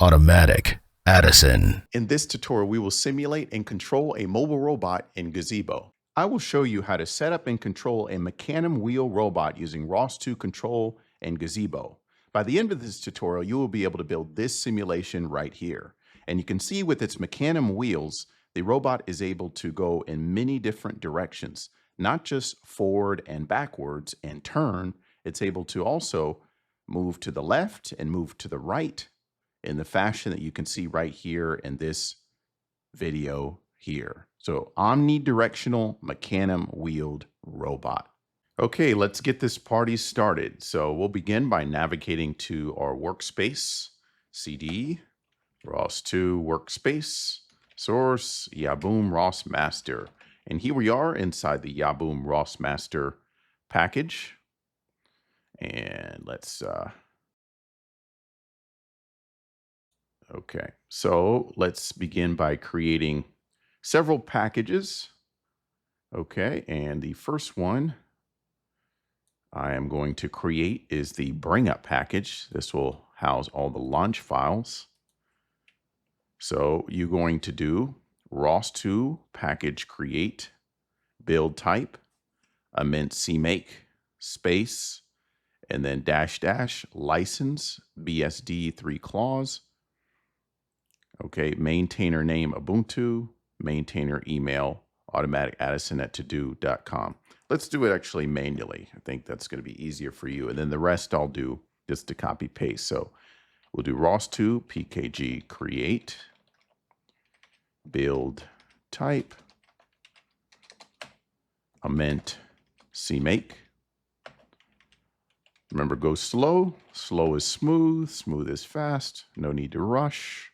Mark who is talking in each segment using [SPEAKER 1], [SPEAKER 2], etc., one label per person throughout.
[SPEAKER 1] Automatic Addison.
[SPEAKER 2] In this tutorial, we will simulate and control a mobile robot in Gazebo. I will show you how to set up and control a Mecanum wheel robot using ROS2 control and Gazebo. By the end of this tutorial, you will be able to build this simulation right here. And you can see with its Mecanum wheels, the robot is able to go in many different directions, not just forward and backwards and turn. It's able to also move to the left and move to the right in the fashion that you can see right here in this video here. So omnidirectional Mecanum wheeled robot. Okay, let's get this party started. So we'll begin by navigating to our workspace, CD, ROS2 workspace, source, Yaboom ROS master. And here we are inside the Yaboom ROS master package. And let's okay, so let's begin by creating several packages. Okay, and the first one I am going to create is the bring up package. This will house all the launch files. So you're going to do ROS2 package create, build type, amend CMake, space, and then -- license, BSD 3 clause. Okay, maintainer name Ubuntu, maintainer email automatic@todo.com. Let's do it actually manually. I think that's going to be easier for you. And then the rest I'll do just to copy paste. So we'll do ROS2 pkg create, build type, amend CMake. Remember, go slow. Slow is smooth. Smooth is fast. No need to rush.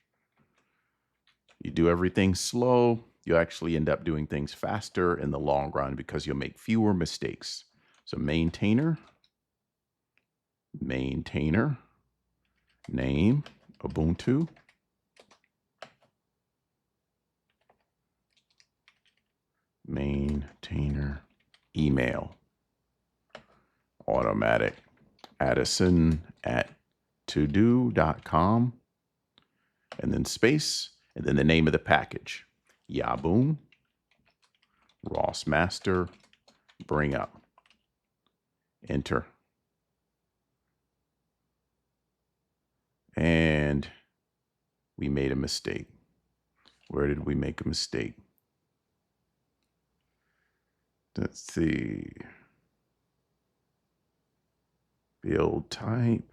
[SPEAKER 2] You do everything slow, you actually end up doing things faster in the long run because you'll make fewer mistakes. So maintainer, name Ubuntu, maintainer email automatic Addison@todo.com, and then space. And then the name of the package, Yaboom ROS master bring up. Enter. And we made a mistake. Where did we make a mistake? Let's see. Build type,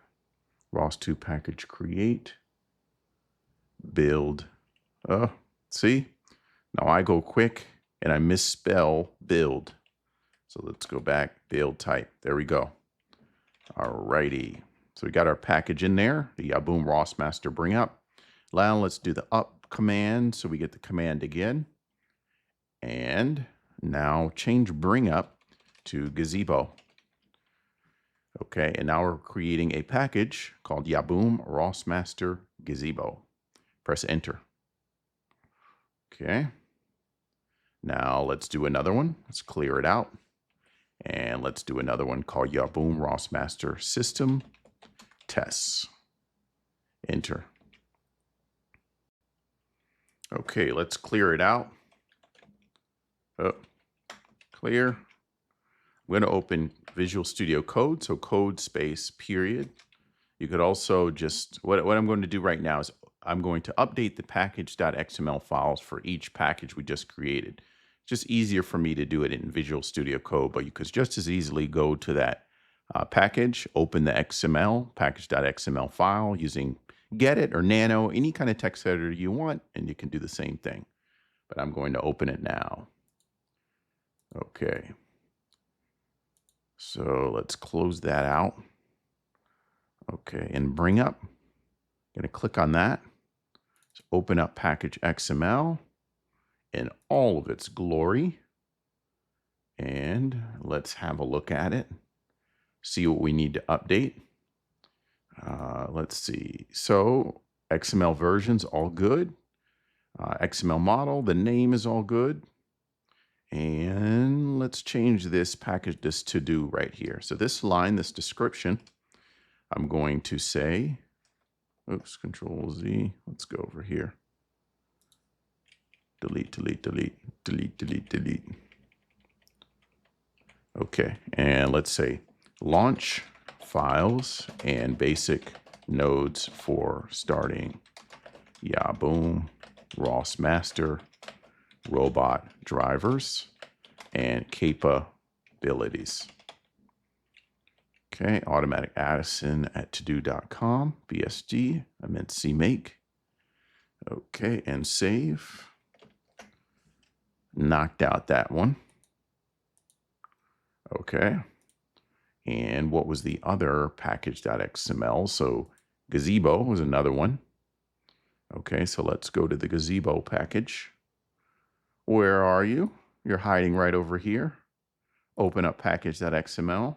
[SPEAKER 2] ROS2 package create, build. See, now I go quick and I misspell build. So let's go back, build type. There we go. Alrighty. So we got our package in there, the Yaboom ROS master bring up. Now let's do the up command. So we get the command again. And now change bring up to Gazebo. Okay, and now we're creating a package called Yaboom ROS master Gazebo. Press enter. Okay, now let's do another one. Let's clear it out. And let's do another one called Yaboom ROS master system tests. Enter. Okay, let's clear it out. Clear. I'm going to open Visual Studio Code, so code space period. You could also just, what I'm going to do right now is I'm going to update the package.xml files for each package we just created. It's just easier for me to do it in Visual Studio Code, but you could just as easily go to that package, open the XML, package.xml file using Gedit or Nano, any kind of text editor you want, and you can do the same thing. But I'm going to open it now. Okay. So let's close that out. Okay, and bring up. I'm going to click on that. Let's open up package XML in all of its glory. And let's have a look at it. See what we need to update. Let's see. So XML versions, all good. XML model, the name is all good. And let's change this package, this to do right here. So this line, this description, I'm going to say, Oops, Control Z. Let's go over here. Delete, delete, delete, delete, delete, delete. Okay, and let's say launch files and basic nodes for starting Yaboom, ROS master, robot drivers, and capabilities. Okay, automatic Addison at todo.com, BSD, I meant CMake. Okay, and save. Knocked out that one. Okay. And what was the other package.xml? So Gazebo was another one. Okay, so let's go to the Gazebo package. Where are you? You're hiding right over here. Open up package.xml.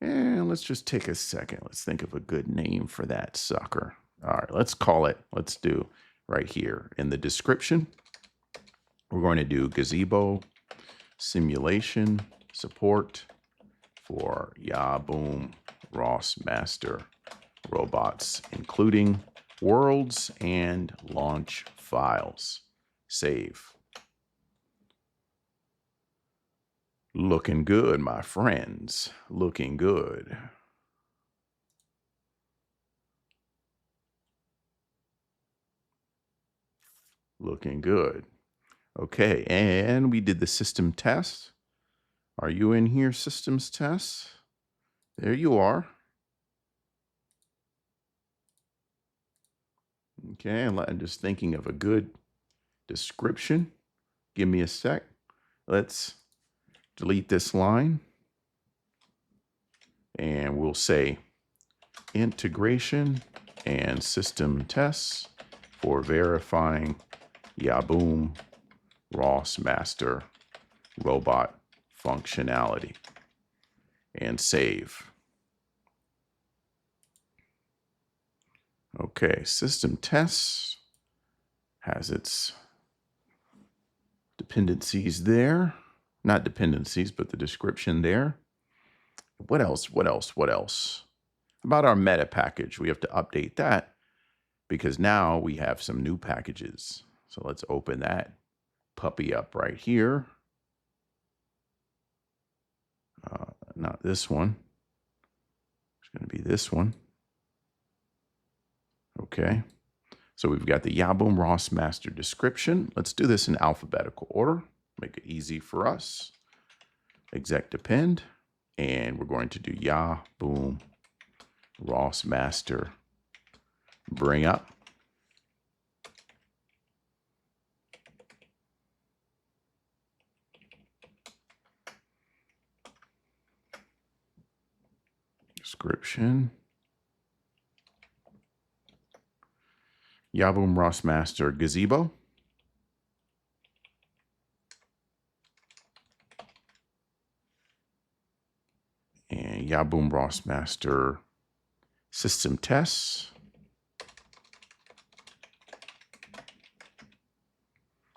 [SPEAKER 2] And let's just take a second. Let's think of a good name for that sucker. All right, let's call it, let's do right here in the description. We're going to do Gazebo simulation support for Yaboom ROS master robots, including worlds and launch files. Save. Looking good, my friends. Looking good. Looking good. Okay, and we did the system test. Are you in here, systems test? There you are. Okay, I'm just thinking of a good description. Give me a sec. Let's delete this line. And we'll say integration and system tests for verifying Yaboom ROS master robot functionality. And save. Okay, system tests has its dependencies there. Not dependencies, but the description there. What else? What else? What else? About our meta package, we have to update that because now we have some new packages. So let's open that puppy up right here. Not this one. It's going to be this one. Okay. So we've got the Yaboom ROS master description. Let's do this in alphabetical order. Make it easy for us. Exec depend. And we're going to do Yaboom ROS master bring up. Description. Yaboom ROS master Gazebo. And Yaboom ROS master system tests.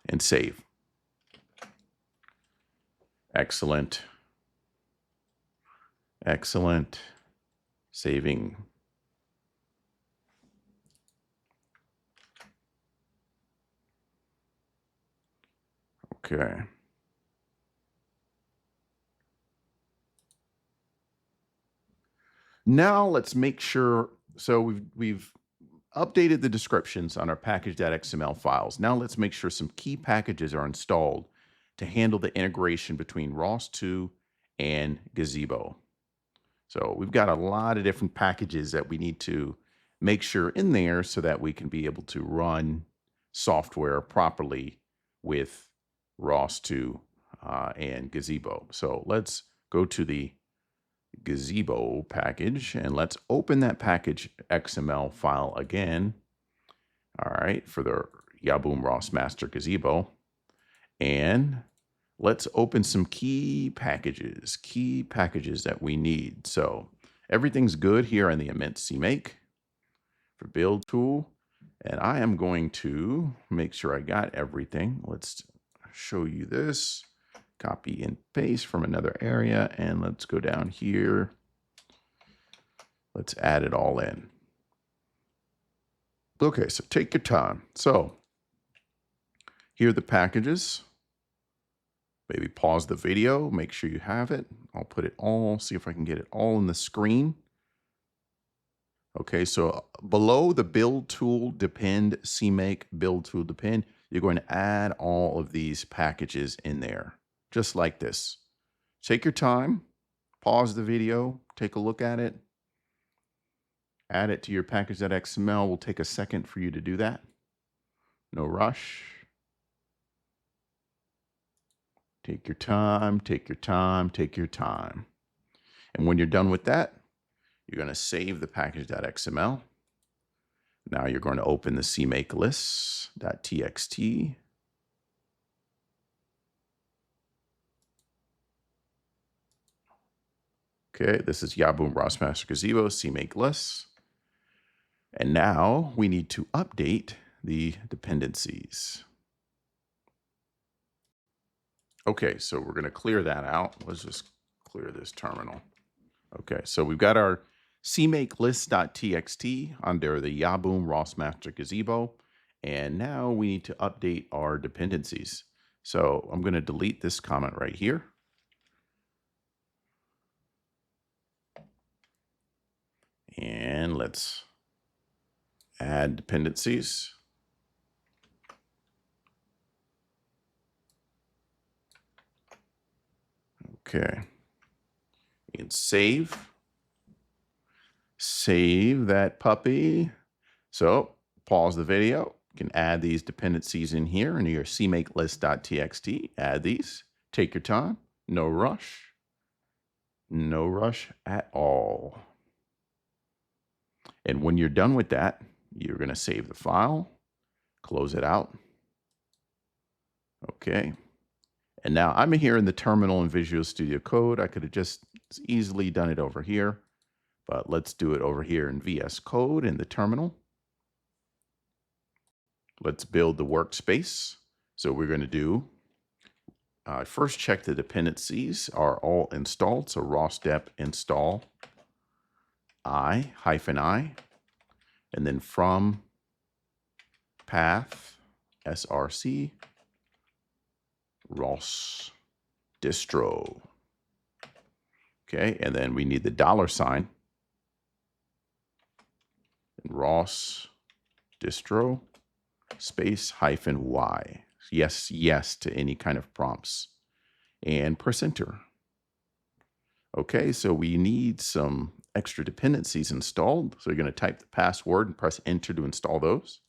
[SPEAKER 2] And save. Excellent. Excellent. Saving. Okay. Now let's make sure, so we've updated the descriptions on our package.xml files. Now let's make sure some key packages are installed to handle the integration between ROS2 and Gazebo. So we've got a lot of different packages that we need to make sure in there so that we can be able to run software properly with ROS2 and Gazebo. So let's go to the Gazebo package and let's open that package XML file again. All right, for the Yaboom ROS master Gazebo. And let's open some key packages that we need. So everything's good here in the immense CMake for build tool. And I am going to make sure I got everything. Let's show you this. Copy and paste from another area. And let's go down here. Let's add it all in. Okay, so take your time. So here are the packages. Maybe pause the video, make sure you have it. I'll put it all, see if I can get it all in the screen. Okay, so below the build tool depend, CMake build tool depend, you're going to add all of these packages in there, just like this. Take your time, pause the video, take a look at it, add it to your package.xml. Will take a second for you to do that. No rush. Take your time, take your time, take your time. And when you're done with that, you're going to save the package.xml. Now you're going to open the CMakeLists.txt. Okay, this is Yaboom ROS Master Gazebo, CMakeLists. And now we need to update the dependencies. Okay, so we're going to clear that out. Let's just clear this terminal. Okay, so we've got our CMakeLists.txt under the Yaboom ROS Master Gazebo. And now we need to update our dependencies. So I'm going to delete this comment right here. And let's add dependencies. Okay. And save. Save that puppy. So pause the video. You can add these dependencies in here in your CMakeList.txt. Add these. Take your time. No rush. No rush at all. And when you're done with that, you're going to save the file, close it out. Okay. And now I'm here in the terminal in Visual Studio Code. I could have just easily done it over here, but let's do it over here in VS Code in the terminal. Let's build the workspace. So we're going to do, first check the dependencies are all installed. So ROS-dep install I, and then from path src ROS distro. Okay, and then we need the $, and ROS distro space -y. Yes, yes to any kind of prompts. And press enter. Okay, so we need some extra dependencies installed. So you're going to type the password and press enter to install those.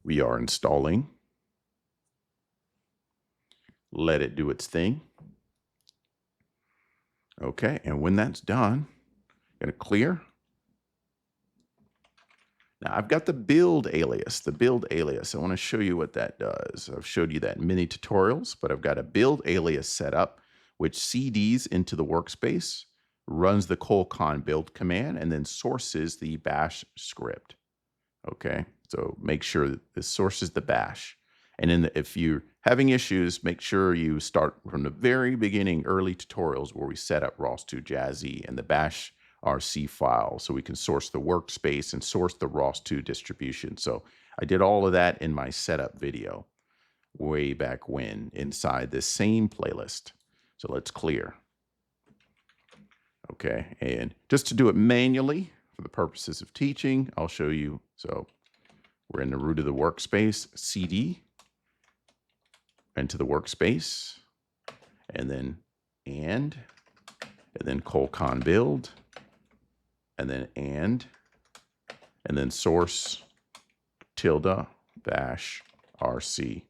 [SPEAKER 2] We are installing. Let it do its thing. Okay, and when that's done, I'm going to clear. Now I've got the build alias, I want to show you what that does. I've showed you that in many tutorials, but I've got a build alias set up, which CDs into the workspace, runs the colcon build command, and then sources the bash script. Okay, so make sure that this sources the bash. And then if you're having issues, make sure you start from the very beginning, early tutorials where we set up ROS2 Jazzy and the bash RC file so we can source the workspace and source the ROS2 distribution. So I did all of that in my setup video way back when inside this same playlist. So let's clear. Okay, and just to do it manually for the purposes of teaching, I'll show you. So we're in the root of the workspace, CD, into the workspace, and then colcon build, and then source tilde bash RC.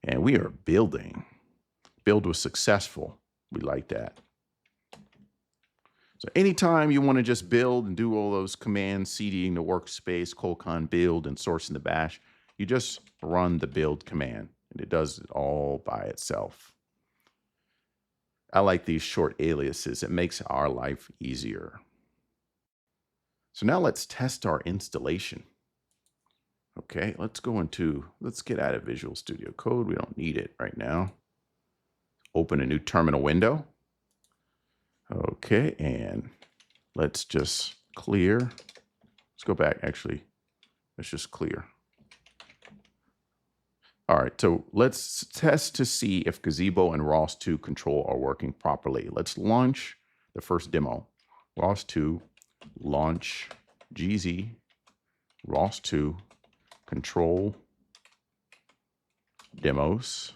[SPEAKER 2] And we are building. Build was successful. We like that. So anytime you want to just build and do all those commands, CDing the workspace, colcon build, and sourcing the bash, you just run the build command, and it does it all by itself. I like these short aliases. It makes our life easier. So now let's test our installation. Okay, let's get out of Visual Studio Code. We don't need it right now. open a new terminal window. Okay, and let's just clear. Let's go back, actually. Let's just clear. All right, so let's test to see if Gazebo and ROS2 control are working properly. Let's launch the first demo. ROS2, launch Jazzy, ROS2, control demos.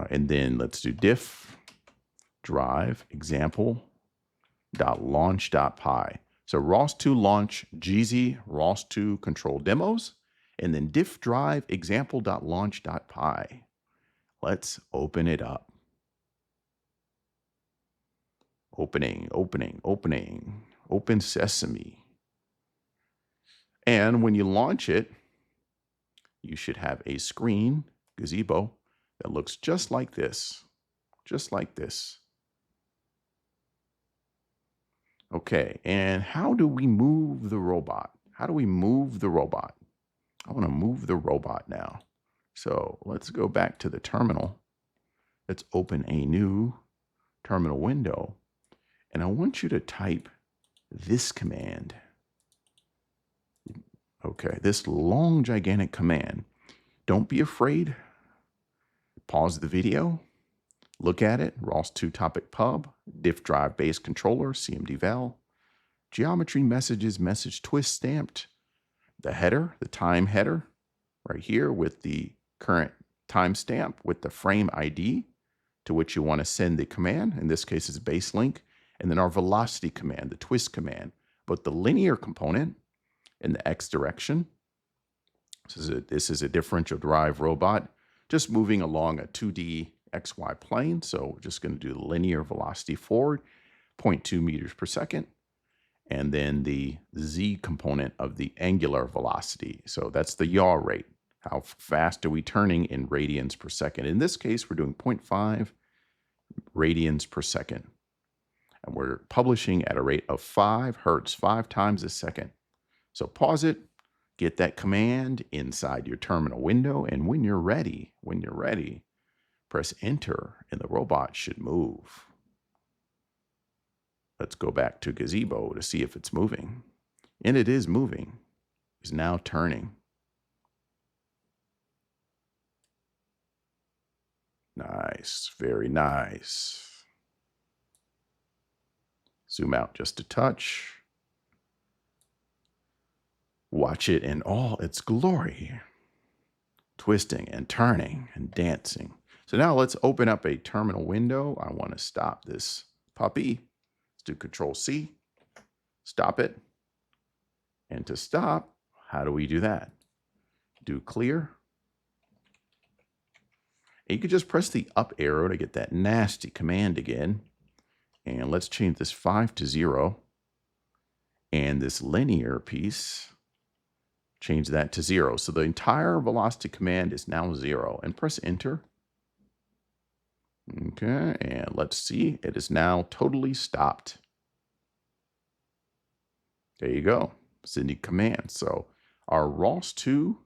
[SPEAKER 2] And then let's do diff drive example.launch.py. So ROS2 launch Jazzy ROS2 control demos, and then diff drive example.launch.py. Let's open it up. Opening, open sesame. And when you launch it, you should have a screen, Gazebo, that looks just like this. Just like this. Okay, and how do we move the robot? How do we move the robot? I want to move the robot now. So let's go back to the terminal. Let's open a new terminal window. And I want you to type this command. Okay, this long, gigantic command. Don't be afraid. Pause the video. Look at it. ROS2 topic pub, diff drive base controller, cmdval, geometry messages, message twist stamped, the header, the time header, right here with the current timestamp with the frame ID to which you want to send the command. In this case, it's base link. And then our velocity command, the twist command, but the linear component in the X direction. This is a differential drive robot just moving along a 2D XY plane. So we're just going to do the linear velocity forward, 0.2 meters per second. And then the Z component of the angular velocity. So that's the yaw rate. How fast are we turning in radians per second? In this case, we're doing 0.5 radians per second. And we're publishing at a rate of 5 hertz, 5 times a second. So pause it, get that command inside your terminal window, and when you're ready, press enter and the robot should move. Let's go back to Gazebo to see if it's moving. And it is moving. It's now turning. Nice, very nice. Zoom out just a touch. Watch it in all its glory. Twisting and turning and dancing. So now let's open up a terminal window. I want to stop this puppy. Let's do Control C. Stop it. And to stop, how do we do that? Do clear. And you could just press the up arrow to get that nasty command again. And let's change this 5 to 0. And this linear piece, change that to 0. So the entire velocity command is now 0. And press enter. Okay, and let's see. It is now totally stopped. There you go. Sending commands. So our ROS2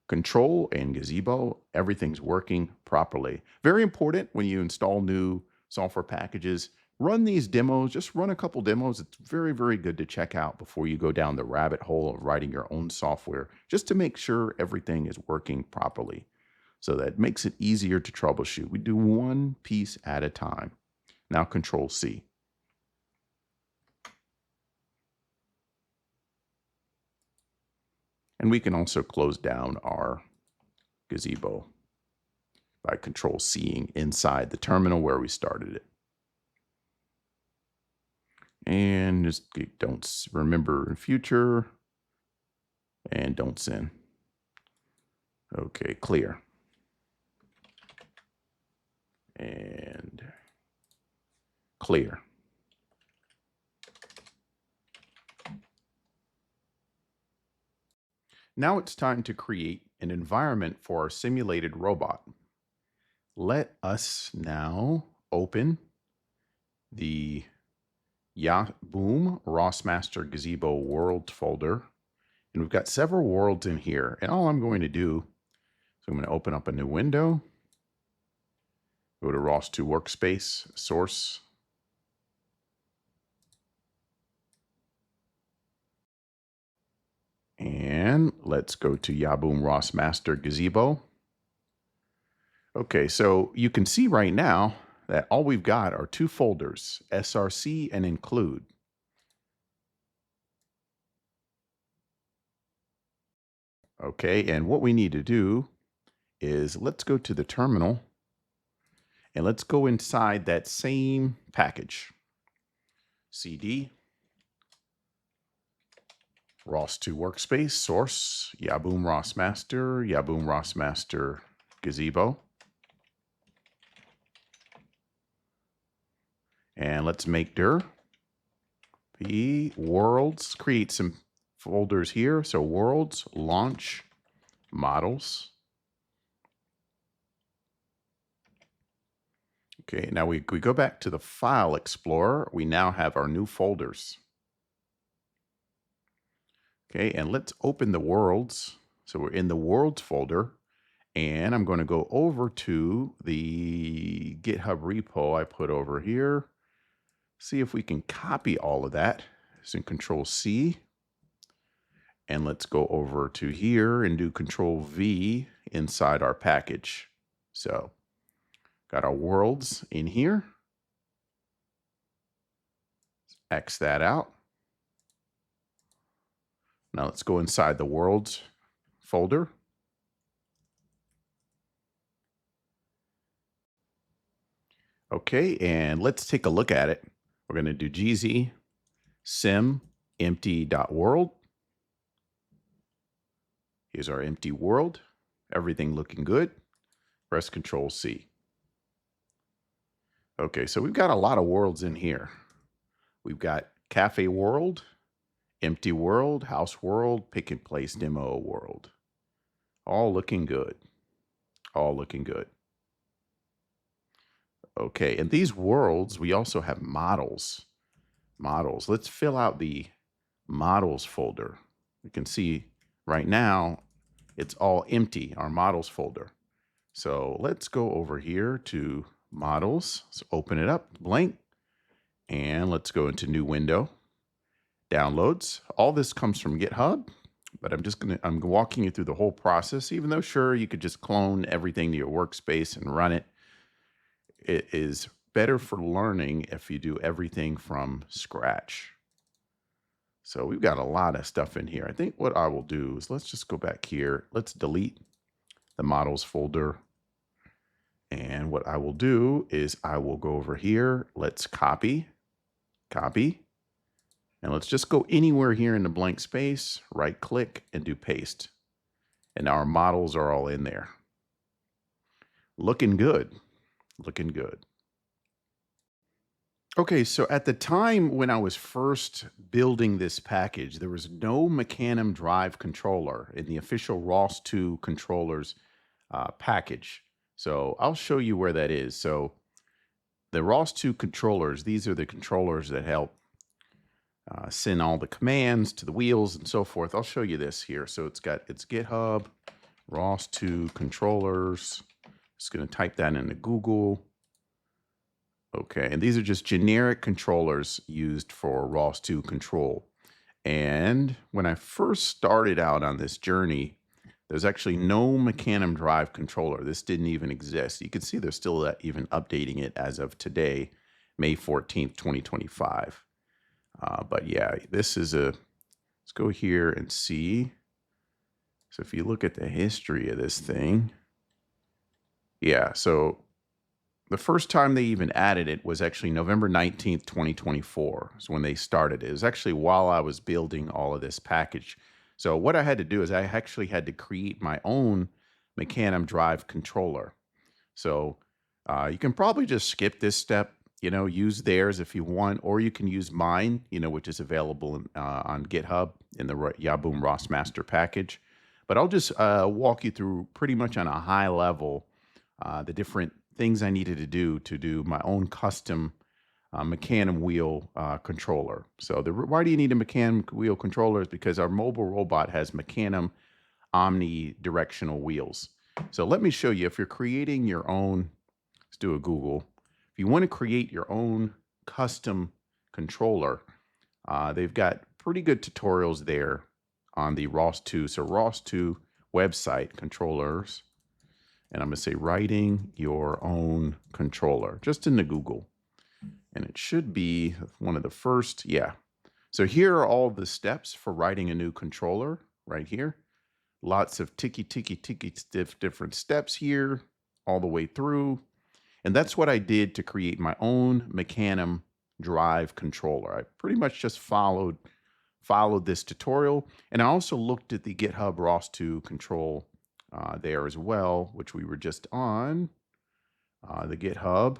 [SPEAKER 2] control and Gazebo, everything's working properly. Very important when you install new software packages. Run these demos, just run a couple demos. It's very, very good to check out before you go down the rabbit hole of writing your own software, just to make sure everything is working properly. So that makes it easier to troubleshoot. We do one piece at a time. Now Control C. And we can also close down our Gazebo by Control C'ing inside the terminal where we started it. And just don't remember in future and don't send. Okay, clear. And clear. Now it's time to create an environment for our simulated robot. Let us now open the Boom ROS Master Gazebo world folder. And we've got several worlds in here. And all I'm going to do is I'm going to open up a new window. Go to ROS2 Workspace, Source. And let's go to Yaboom ROS Master Gazebo. Okay, so you can see right now that all we've got are two folders, SRC and include. Okay, and what we need to do is let's go to the terminal and let's go inside that same package. CD, ROS2 Workspace, Source, Yaboom ROS Master, Yaboom ROS Master Gazebo. And let's make dir p worlds, create some folders here. So worlds, launch, models. Okay, now we go back to the File Explorer. We now have our new folders. Okay, and let's open the worlds. So we're in the worlds folder, and I'm going to go over to the GitHub repo I put over here. See if we can copy all of that. So in Control C. And let's go over to here and do Control V inside our package. So got our worlds in here. X that out. Now let's go inside the worlds folder. Okay, and let's take a look at it. We're going to do Jazzy sim empty.world. Here's our empty world. Everything looking good. Press Control C. Okay, so we've got a lot of worlds in here. We've got cafe world, empty world, house world, pick and place demo world. All looking good. All looking good. Okay, and these worlds, we also have models. Models. Let's fill out the models folder. You can see right now it's all empty, our models folder. So let's go over here to models. So open it up, blank, and let's go into new window. Downloads. All this comes from GitHub, but I'm walking you through the whole process, even though sure you could just clone everything to your workspace and run it. It is better for learning if you do everything from scratch. So we've got a lot of stuff in here. I think what I will do is let's just go back here. Let's delete the models folder. And what I will do is I will go over here. Let's copy. And let's just go anywhere here in the blank space, right click and do paste. And our models are all in there. Looking good. Looking good. Okay, so at the time when I was first building this package, there was no Mecanum drive controller in the official ROS2 controllers package. So I'll show you where that is. So the ROS2 controllers, these are the controllers that help send all the commands to the wheels and so forth. I'll show you this here. So it's GitHub, ROS2 controllers. Just going to type that into Google. Okay, and these are just generic controllers used for ROS2 control. And when I first started out on this journey, there's actually no Mecanum drive controller. This didn't even exist. You can see they're still even updating it as of today, May 14th, 2025. But yeah, this is let's go here and see. So if you look at the history of this thing, yeah, so the first time they even added it was actually November 19th, 2024 is when they started it. It was actually while I was building all of this package. So what I had to do is I actually had to create my own Mecanum drive controller. So you can probably just skip this step, use theirs if you want, or you can use mine, which is available on GitHub in the Yaboom ROS Master package. But I'll just walk you through pretty much on a high level the different things I needed to do my own custom Mecanum wheel controller. So why do you need a Mecanum wheel controller? Is because our mobile robot has Mecanum omnidirectional wheels. So let me show you, if you're creating your own, let's do a Google. If you want to create your own custom controller, they've got pretty good tutorials there on the ROS2. So ROS2 website controllers, and I'm going to say writing your own controller, just in the Google. And it should be one of the first. Yeah. So here are all the steps for writing a new controller right here. Lots of ticky different steps here all the way through. And that's what I did to create my own Mecanum drive controller. I pretty much just followed this tutorial. And I also looked at the GitHub ROS2 control there as well, which we were just on the GitHub,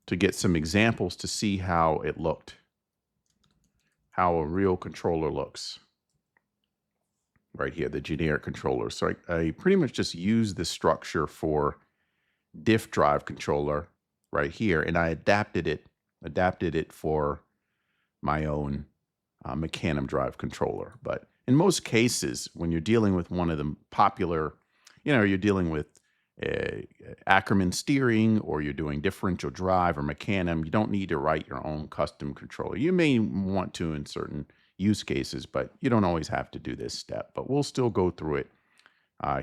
[SPEAKER 2] to get some examples to see how it looked, how a real controller looks. Right here, the generic controller. So I pretty much just used the structure for diff drive controller right here, and I adapted it for my own Mecanum drive controller. But in most cases, when you're dealing with one of the popular, you're dealing with Ackerman steering, or you're doing differential drive or Mecanum, you don't need to write your own custom controller. You may want to in certain use cases, but you don't always have to do this step. But we'll still go through it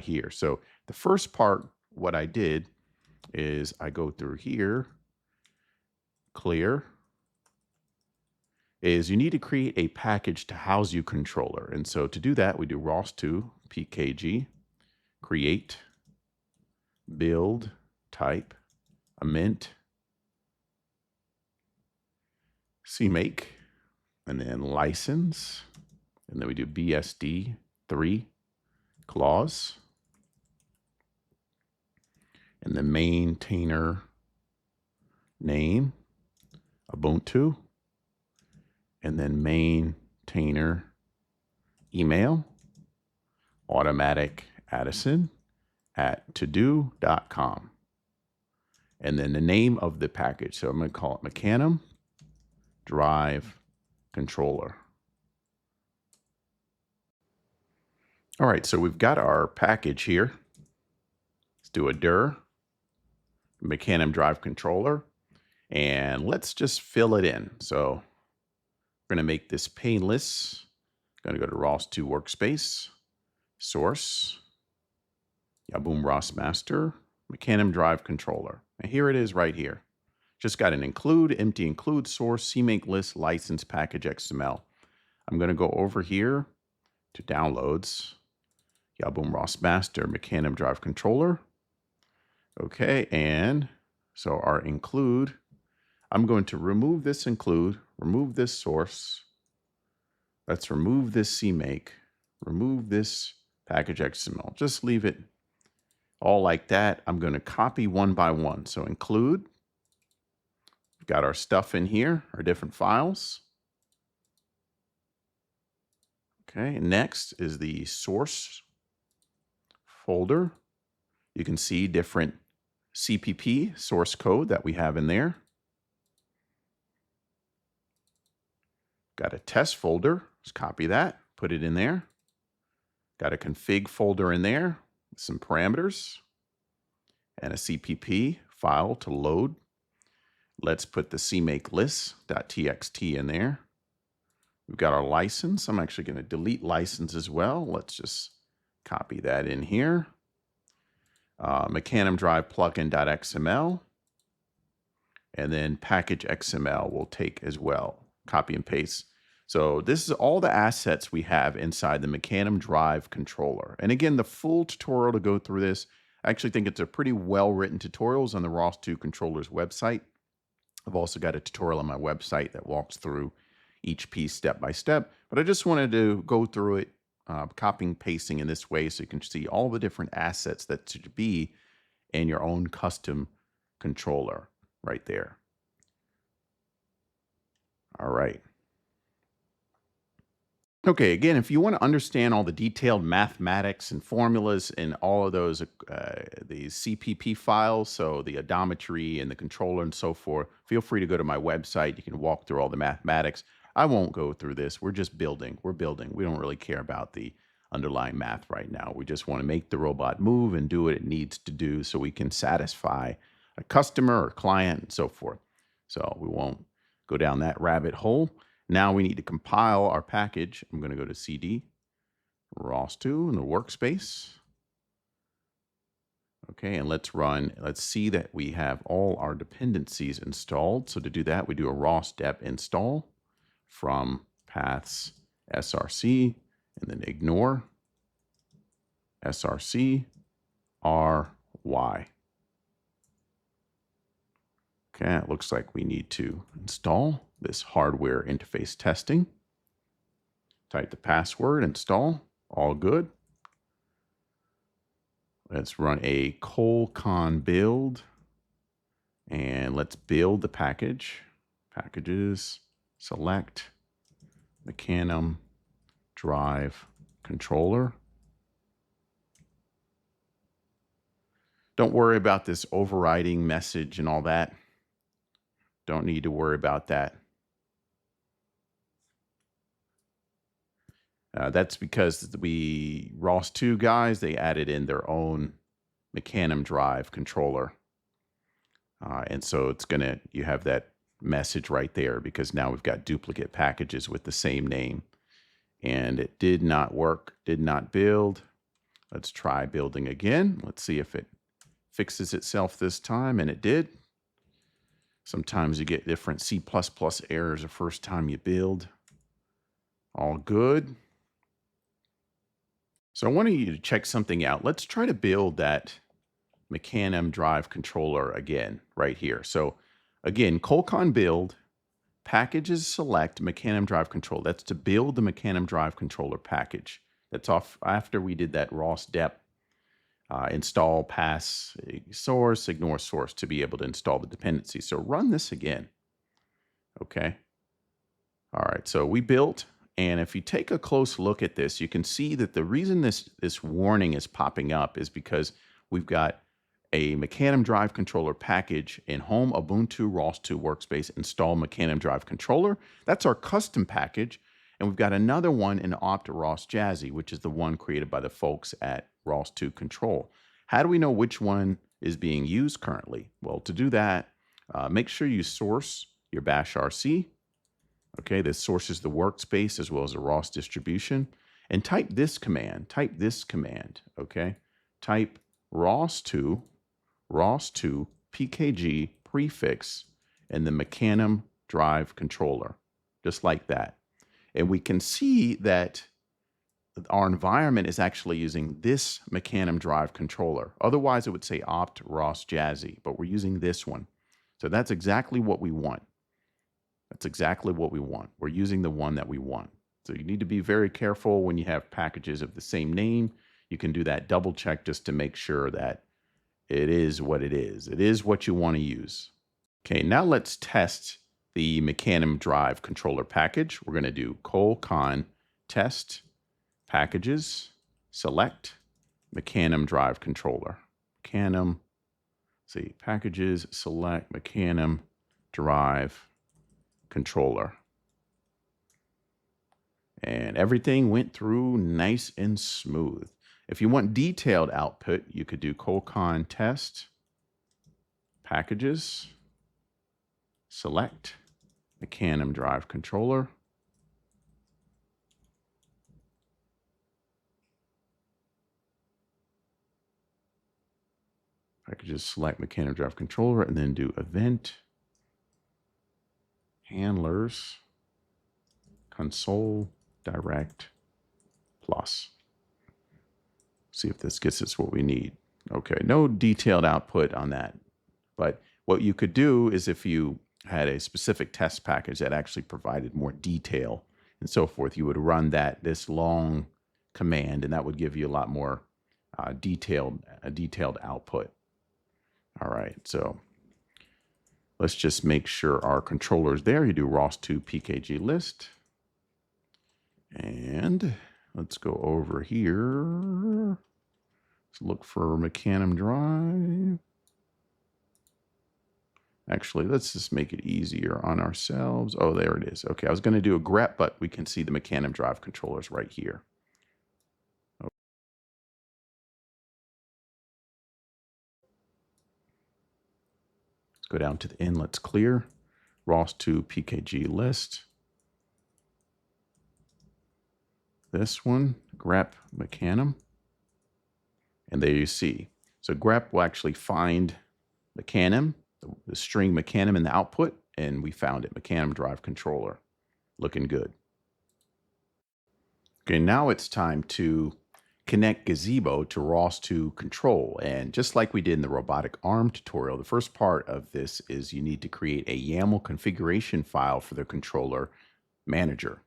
[SPEAKER 2] here. So the first part, what I did is I go through here, clear, is you need to create a package to house your controller. And so to do that, we do ROS2 pkg create build type a mint CMake, and then license, and then we do BSD3 clause, and the maintainer name Ubuntu, and then maintainer email automatic Addison at todo.com, and then the name of the package. So I'm going to call it Mecanum drive controller. All right, so we've got our package here. Let's do a dir Mecanum drive controller, and let's just fill it in. So we're going to make this painless. Going to go to ROS2 workspace, source, Yaboom ROS master, Mecanum drive controller. And here it is right here. Just got an include, empty include, source, CMakeList, license, package.xml. I'm going to go over here to downloads, Yaboom ROS master, Mecanum drive controller. Okay, and so our include, I'm going to remove this include, remove this source. Let's remove this CMake, remove this package.xml. Just leave it all like that. I'm going to copy one by one. So include, we've got our stuff in here, our different files. Okay, next is the source folder. You can see different CPP source code that we have in there. Got a test folder. Let's copy that, put it in there. Got a config folder in there, some parameters, and a CPP file to load. Let's put the CMakeLists.txt in there. We've got our license. I'm actually going to delete license as well. Let's just copy that in here. Mecanum drive plugin.xml, and then package.xml we'll take as well. Copy and paste. So this is all the assets we have inside the Mecanum drive controller. And again, the full tutorial to go through this, I actually think it's a pretty well-written tutorials on the ROS2 controllers website. I've also got a tutorial on my website that walks through each piece step by step, but I just wanted to go through it, copying, pasting in this way so you can see all the different assets that should be in your own custom controller right there. All right. Okay, again, if you want to understand all the detailed mathematics and formulas in all of those, these CPP files, so the odometry and the controller and so forth, feel free to go to my website. You can walk through all the mathematics. I won't go through this. We're just building. We're building. We don't really care about the underlying math right now. We just want to make the robot move and do what it needs to do so we can satisfy a customer or client and so forth. So we won't go down that rabbit hole. Now we need to compile our package. I'm going to go to CD, ROS2 in the workspace. Okay, and let's see that we have all our dependencies installed. So to do that, we do a ROS dep install from paths src, and then ignore src ry. Okay, it looks like we need to install this hardware interface testing. Type the password, install, all good. Let's run a colcon build, and let's build the package. Packages, select Mecanum drive controller. Don't worry about this overriding message and all that. Don't need to worry about that. That's because the ROS2 guys, they added in their own Mecanum drive controller. And so you have that message right there because now we've got duplicate packages with the same name. And it did not work, did not build. Let's try building again. Let's see if it fixes itself this time, and it did. Sometimes you get different C++ errors the first time you build. All good. So I wanted you to check something out. Let's try to build that Mecanum drive controller again, right here. So again, colcon build, packages select Mecanum drive controller. That's to build the Mecanum drive controller package. That's off after we did that ROS dep install pass source, ignore source to be able to install the dependency. So run this again. Okay. All right. So we built, and if you take a close look at this, you can see that the reason this warning is popping up is because we've got a Mecanum drive controller package in home Ubuntu ROS2 workspace install Mecanum drive controller. That's our custom package. And we've got another one in opt ROS Jazzy, which is the one created by the folks at ROS2 Control. How do we know which one is being used currently? Well, to do that, make sure you source your bash RC. Okay, this sources the workspace as well as the ROS distribution. And type this command, okay? Type ROS2 pkg prefix and the Mecanum drive controller, just like that. And we can see that our environment is actually using this Mecanum drive controller. Otherwise, it would say opt ROS Jazzy, but we're using this one. So that's exactly what we want. That's exactly what we want. We're using the one that we want. So you need to be very careful when you have packages of the same name. You can do that double check just to make sure that it is what it is. It is what you want to use. Okay, now let's test the Mecanum drive controller package. We're going to do colcon test packages, select Mecanum drive controller. Mecanum, see, packages, select Mecanum drive controller. And everything went through nice and smooth. If you want detailed output, you could do colcon test packages, select Mecanum drive controller. Packages, select Mecanum drive controller, and then do event handlers console direct plus. See if this gets us what we need. Okay, no detailed output on that. But what you could do is if you had a specific test package that actually provided more detail and so forth, you would run this long command, and that would give you a lot more detailed output. All right, so let's just make sure our controller is there. You do ROS2 pkg list. And let's go over here. Let's look for Mecanum drive. Actually, let's just make it easier on ourselves. Oh, there it is. Okay, I was going to do a grep, but we can see the Mecanum drive controllers right here. go down to the end, let's clear, ROS2 PKG list. This one, grep Mecanum. And there you see. So grep will actually find Mecanum, the string Mecanum in the output, and we found it, Mecanum drive controller. Looking good. Okay, now it's time to connect Gazebo to ROS2 control. And just like we did in the robotic arm tutorial, the first part of this is you need to create a YAML configuration file for the controller manager.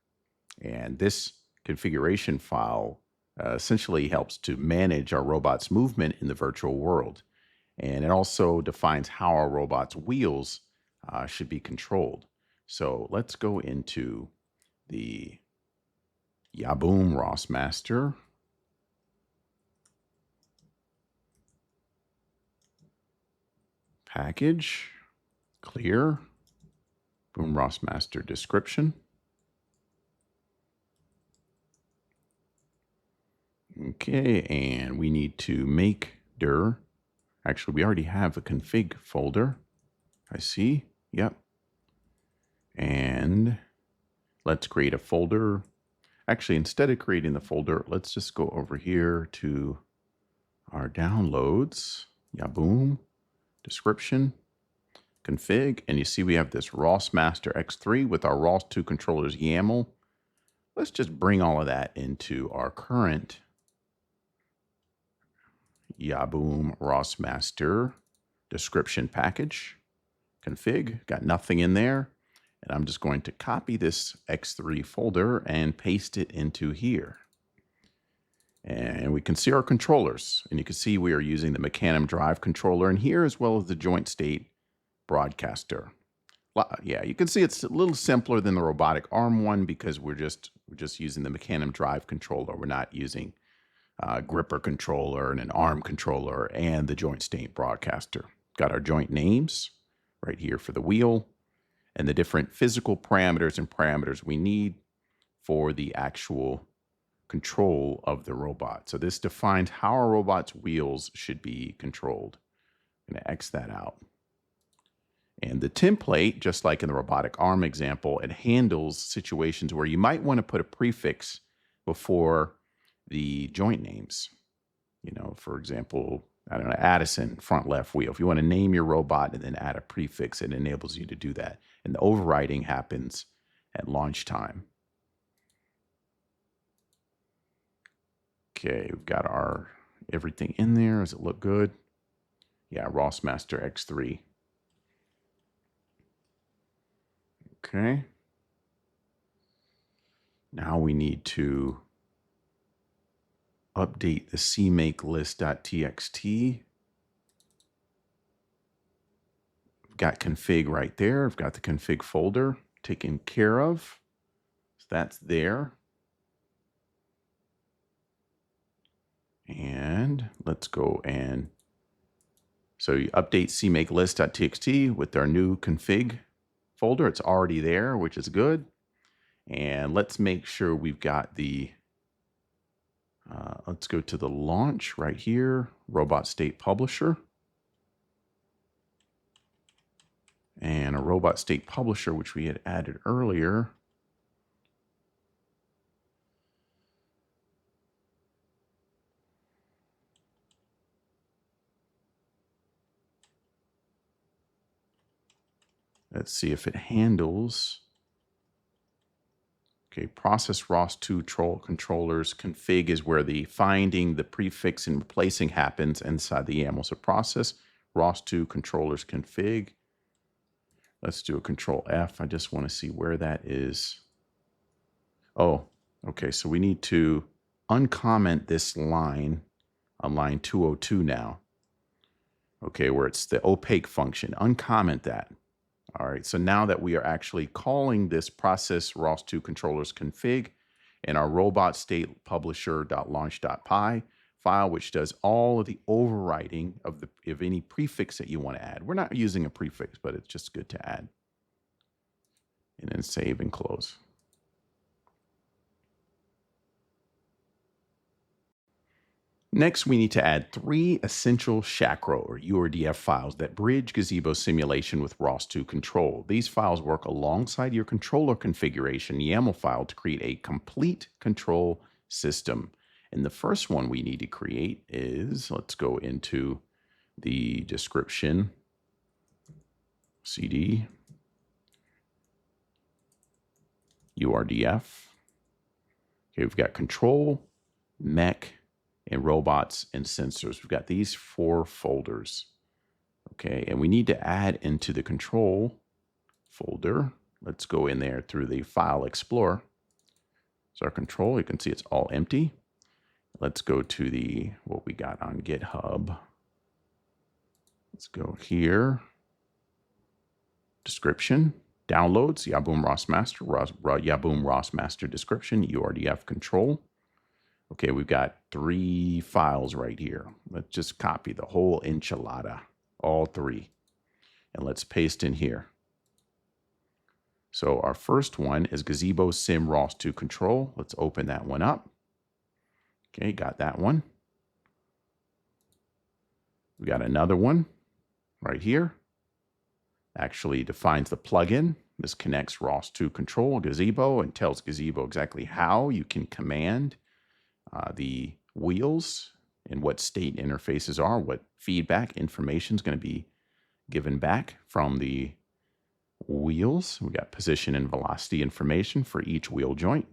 [SPEAKER 2] And this configuration file essentially helps to manage our robot's movement in the virtual world. And it also defines how our robot's wheels should be controlled. So let's go into the Yaboom ROS master. Package, clear, Boom ROS master description. Okay, and we need to make dir. Actually, we already have a config folder. I see. Yep. And let's create a folder. Actually, instead of creating the folder, let's just go over here to our downloads. Yaboom, description, config. And you see we have this ROS master X3 with our ROS2 controllers YAML. Let's just bring all of that into our current Yaboom ROS master description package. Config, got nothing in there. And I'm just going to copy this X3 folder and paste it into here. And we can see our controllers. And you can see we are using the Mecanum drive controller in here, as well as the joint state broadcaster. Yeah, you can see it's a little simpler than the robotic arm one because we're just using the Mecanum drive controller. We're not using a gripper controller and an arm controller and the joint state broadcaster. Got our joint names right here for the wheel and the different physical parameters we need for the actual control of the robot. So this defines how our robot's wheels should be controlled. I'm going to X that out. And the template, just like in the robotic arm example, it handles situations where you might want to put a prefix before the joint names. You know, for example, I don't know, Addison, front left wheel. If you want to name your robot and then add a prefix, it enables you to do that. And the overriding happens at launch time. Okay, we've got our everything in there. Does it look good? Yeah, ROS master X3. Okay. Now we need to update the CMakeLists.txt. We've got config right there. I've got the config folder taken care of. So that's there. And let's go and so you update CMakeList.txt with our new config folder. It's already there, which is good. And let's make sure we've got the, let's go to the launch right here, robot state publisher. And a robot state publisher, which we had added earlier. Let's see if it handles. Okay, process ROS2 controllers. Config is where the finding the prefix and replacing happens inside the YAML. So process ROS2 controllers config. Let's do a control F. I just want to see where that is. Oh, okay. So we need to uncomment this line on line 202 now. Okay, where it's the opaque function. Uncomment that. All right, so now that we are actually calling this process ROS2 controllers config in our robot state publisher.launch.py file, which does all of the overwriting of any prefix that you want to add. We're not using a prefix, but it's just good to add. And then save and close. Next, we need to add 3 essential XACRO or URDF files that bridge Gazebo simulation with ROS2 control. These files work alongside your controller configuration YAML file to create a complete control system. And the first one we need to create is, let's go into the description, CD, URDF. Okay, we've got control, mech, and robots and sensors. We've got these 4 folders. Okay, and we need to add into the control folder. Let's go in there through the file explorer. So our control, you can see it's all empty. Let's go to the what we got on GitHub. Let's go here. Description, downloads, Yaboom ROS Master, Yaboom ROS Master description, URDF control. Okay, we've got 3 files right here. Let's just copy the whole enchilada, all 3. And let's paste in here. So our first one is Gazebo Sim ROS2 control. Let's open that one up. Okay, got that one. We got another one right here. Actually defines the plugin. This connects ROS2 control Gazebo and tells Gazebo exactly how you can command the wheels and what state interfaces are, what feedback information is going to be given back from the wheels. We got position and velocity information for each wheel joint.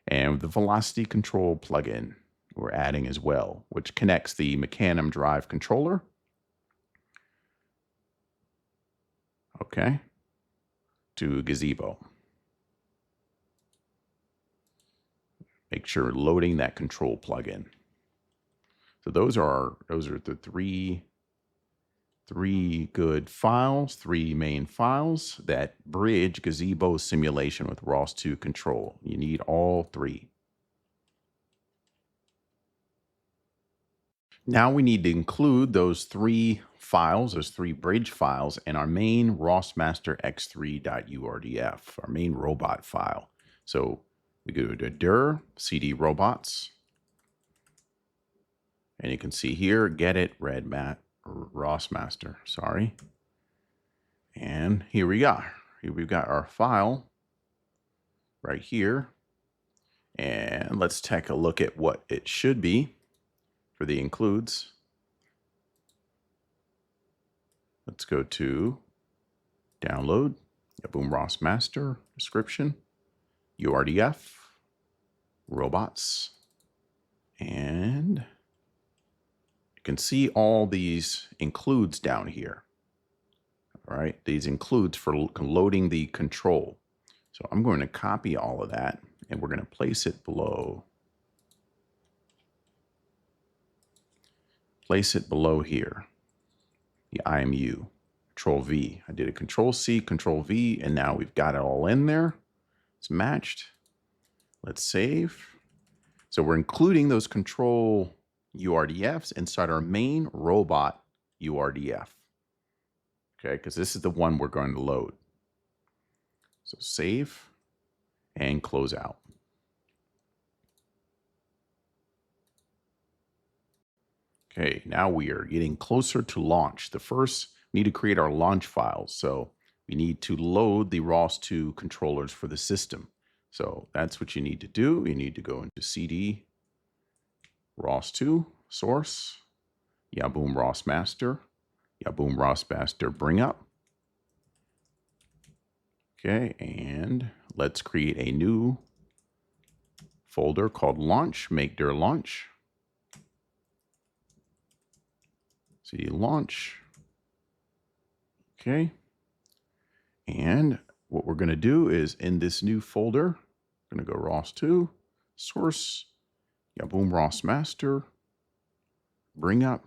[SPEAKER 2] And the velocity control plugin we're adding as well, which connects the Mecanum drive controller. Okay, to Gazebo. Make sure loading that control plugin. So those are the three good files, 3 main files that bridge Gazebo simulation with ROS2 control. You need all 3. Now we need to include those 3 files, those 3 bridge files, in our main ROS Master x3.urdf, our main robot file. So we go to dir, cd robots, and you can see here, get it, ROS Master, sorry. And here we are. Here we've got our file right here. And let's take a look at what it should be for the includes. Let's go to download, Yaboom ROS Master, description, URDF, robots, and you can see all these includes down here. All right, these includes for loading the control. So I'm going to copy all of that and we're going to place it below. Place it below here, the IMU, Control V. I did a Control C, Control V, and now we've got it all in there. It's matched. Let's save. So we're including those control URDFs inside our main robot URDF. Okay, because this is the one we're going to load. So save and close out. Okay, now we are getting closer to launch. The first, we need to create our launch files. So we need to load the ROS2 controllers for the system. So that's what you need to do. You need to go into CD, ROS2, source, Yaboom ROS Master, Yaboom ROS Master bring up. Okay, and let's create a new folder called launch, make dir launch. CD launch. Okay. And what we're going to do is in this new folder, I'm going to go ROS2, source, Yaboom ROS Master, bring up.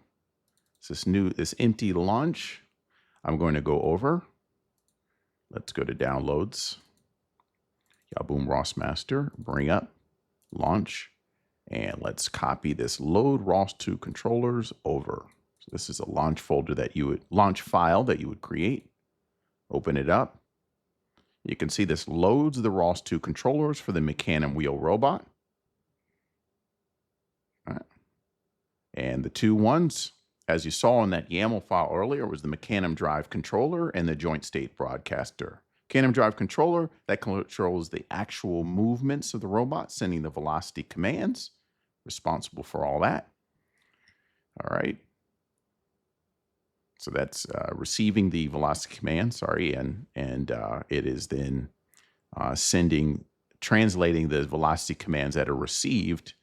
[SPEAKER 2] It's this empty launch. I'm going to go over. Let's go to downloads, Yaboom ROS Master, bring up, launch, and let's copy this load ROS2 controllers over. So this is a launch folder that launch file that you would create. Open it up. You can see this loads the ROS2 controllers for the Mecanum wheel robot. All right. And the two ones, as you saw in that YAML file earlier, was the Mecanum drive controller and the joint state broadcaster. Mecanum drive controller, that controls the actual movements of the robot, sending the velocity commands, responsible for all that. All right. So that's receiving the velocity command, and it is then translating the velocity commands that are received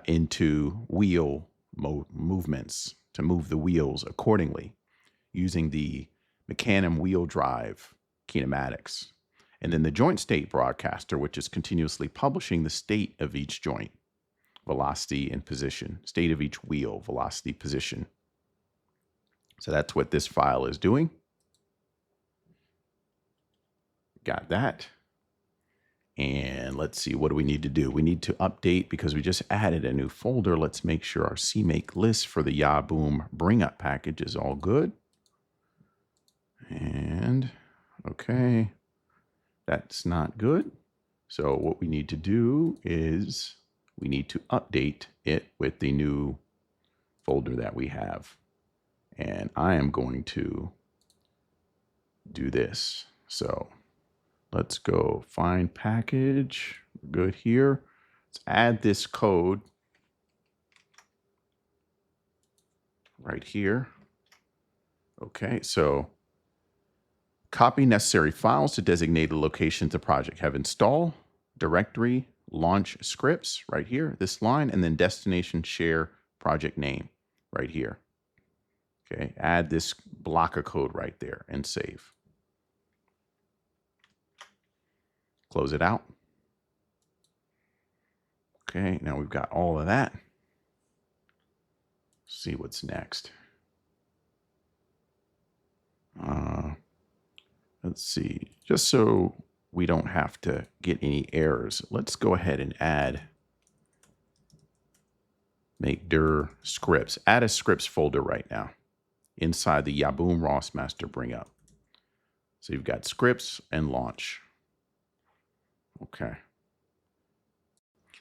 [SPEAKER 2] into wheel movements to move the wheels accordingly using the Mecanum wheel drive kinematics. And then the joint state broadcaster, which is continuously publishing the state of each joint, velocity and position, state of each wheel, velocity, position. So that's what this file is doing. Got that. And let's see, what do we need to do? We need to update because we just added a new folder. Let's make sure our CMakeLists for the YABoom bring up package is all good. And okay, that's not good. So what we need to do is we need to update it with the new folder that we have. And I am going to do this. So let's go find package. Good here. Let's add this code right here. Okay, so copy necessary files to designate the locations the project have install, directory, launch scripts right here, this line, and then destination share project name right here. Okay, add this block of code right there and save. Close it out. Okay, now we've got all of that. See what's next. Let's see, just so we don't have to get any errors, let's go ahead and add make dir scripts. Add a scripts folder right now inside the YABoom ROS master bring up. So you've got scripts and launch. Okay.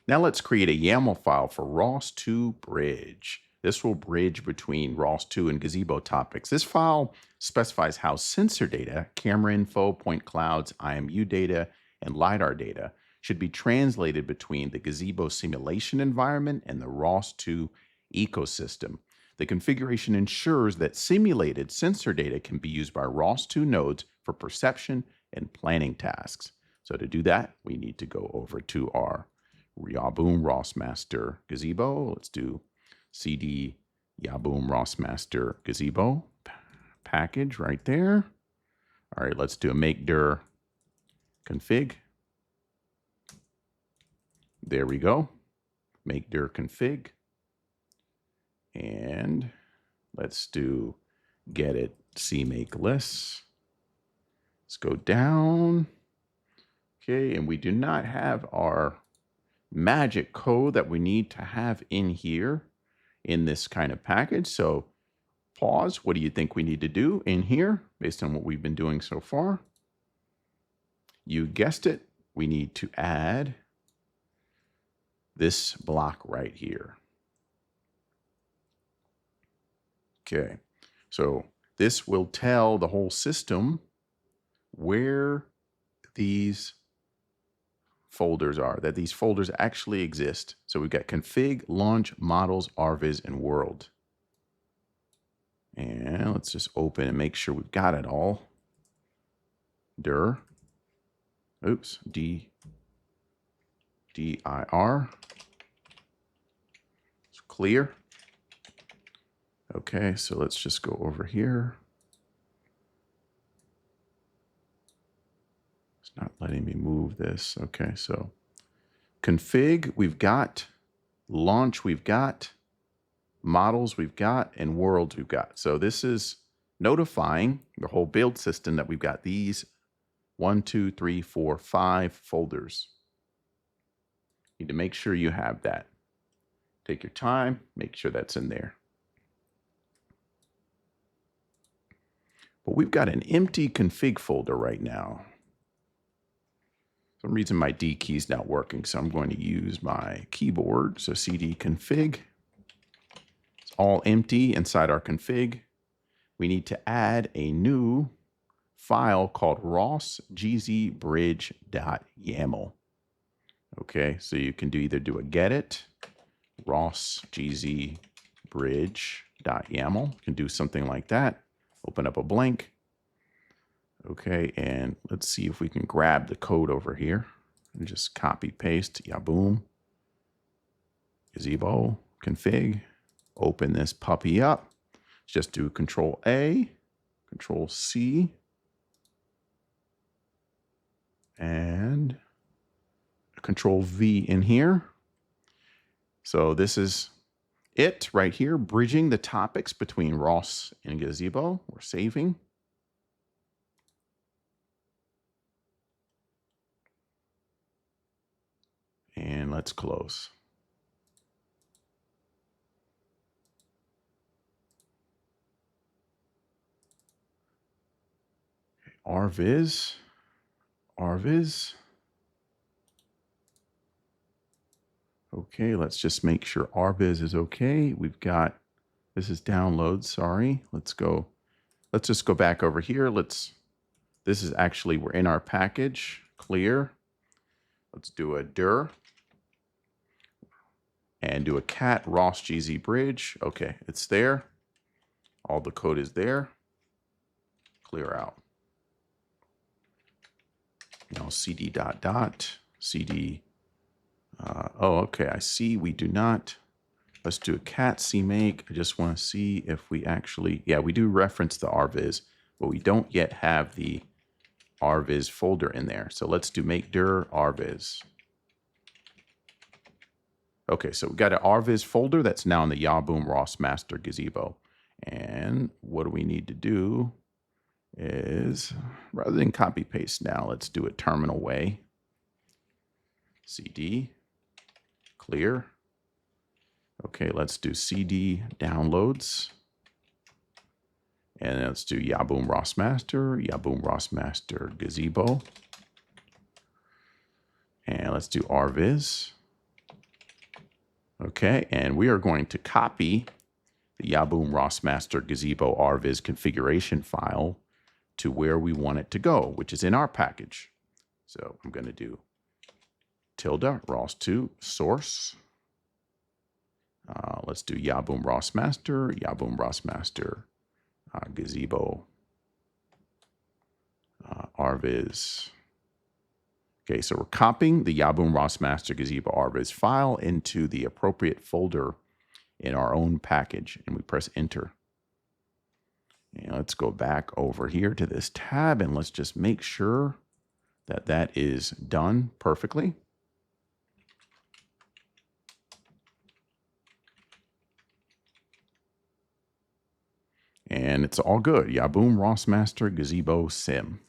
[SPEAKER 2] Now let's create a YAML file for ROS2 bridge. This will bridge between ROS2 and Gazebo topics. This file specifies how sensor data, camera info, point clouds, IMU data, and LiDAR data should be translated between the Gazebo simulation environment and the ROS2 ecosystem. The configuration ensures that simulated sensor data can be used by ROS2 nodes for perception and planning tasks. So to do that, we need to go over to our YABoom ROS master Gazebo. Let's do cd YABoom ROS master Gazebo package right there. All right, let's do a make dir config. There we go. Make dir config. And let's do get it CMakeLists. Let's go down. Okay, and we do not have our magic code that we need to have in here in this kind of package. So pause. What do you think we need to do in here based on what we've been doing so far? You guessed it. We need to add this block right here. Okay, so this will tell the whole system where these folders are, that these folders actually exist. So we've got config, launch, models, RViz, and world. And let's just open and make sure we've got it all. dir, oops, dir. It's clear. Okay, so let's just go over here. It's not letting me move this. Okay, so config, we've got. Launch, we've got. Models, we've got. And worlds, we've got. So this is notifying the whole build system that we've got these 1, 2, 3, 4, 5 folders. You need to make sure you have that. Take your time, make sure that's in there. But we've got an empty config folder right now. For some reason, my D key is not working, so I'm going to use my keyboard. So cd config. It's all empty inside our config. We need to add a new file called ROS.gzbridge.yaml. Okay, so you can either do a gedit, ROS.gzbridge.yaml. You can do something like that. Open up a blank. Okay, and let's see if we can grab the code over here and just copy paste. Yeah, boom. Gazebo config. Open this puppy up. Just do Control A, Control C, and Control V in here. So this is it right here, bridging the topics between ROS and Gazebo. We're saving. And let's close. RViz. Okay, let's just make sure RViz is okay. We've got, this is download, sorry. Let's just go back over here. This is actually, we're in our package, clear. Let's do a dir and do a cat ROS GZ bridge. Okay, it's there. All the code is there. Clear out. Now cd ... cd. Oh, okay. I see we do not. Let's do a cat CMake. I just want to see if we actually, yeah, we do reference the RViz, but we don't yet have the RViz folder in there. So let's do make dir RViz. Okay, so we got an RViz folder that's now in the Yaboom ROS master gazebo. And what do we need to do is, rather than copy paste now, let's do it terminal way. cd clear. Okay, let's do cd downloads. And let's do Yaboom ROS master, Yaboom ROS master gazebo. And let's do RViz. Okay, and we are going to copy the Yaboom ROS master gazebo RViz configuration file to where we want it to go, which is in our package. So I'm going to do tilde ROS2 source. Let's do Yaboom ROS master, Yaboom ROS master gazebo RViz. Okay, so we're copying the Yaboom ROS master gazebo RViz file into the appropriate folder in our own package, and we press enter. And let's go back over here to this tab, and let's just make sure that that is done perfectly. And it's all good. Yaboom ROS master gazebo sim.rviz.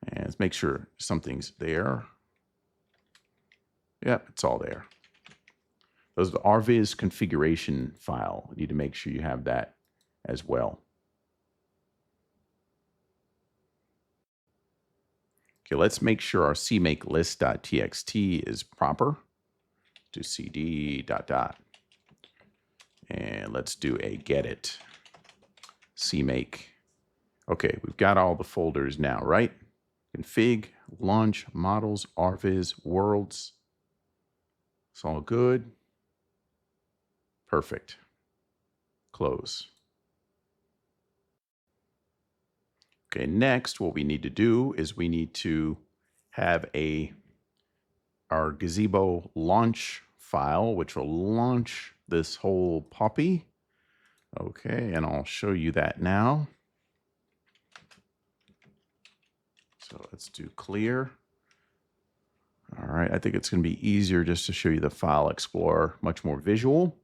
[SPEAKER 2] And let's make sure something's there. Yep, it's all there. Those are the RViz configuration file. You need to make sure you have that as well. Okay, let's make sure our CMakeLists.txt is proper. Do cd ... And let's do a gedit CMake. Okay, we've got all the folders now, right? Config, launch, models, RViz, worlds. It's all good. Perfect. Close. Okay, next what we need to do is we need to have our Gazebo launch file, which will launch this whole puppy. Okay, and I'll show you that now. So let's do clear. All right, I think it's going to be easier just to show you the file explorer, much more visual.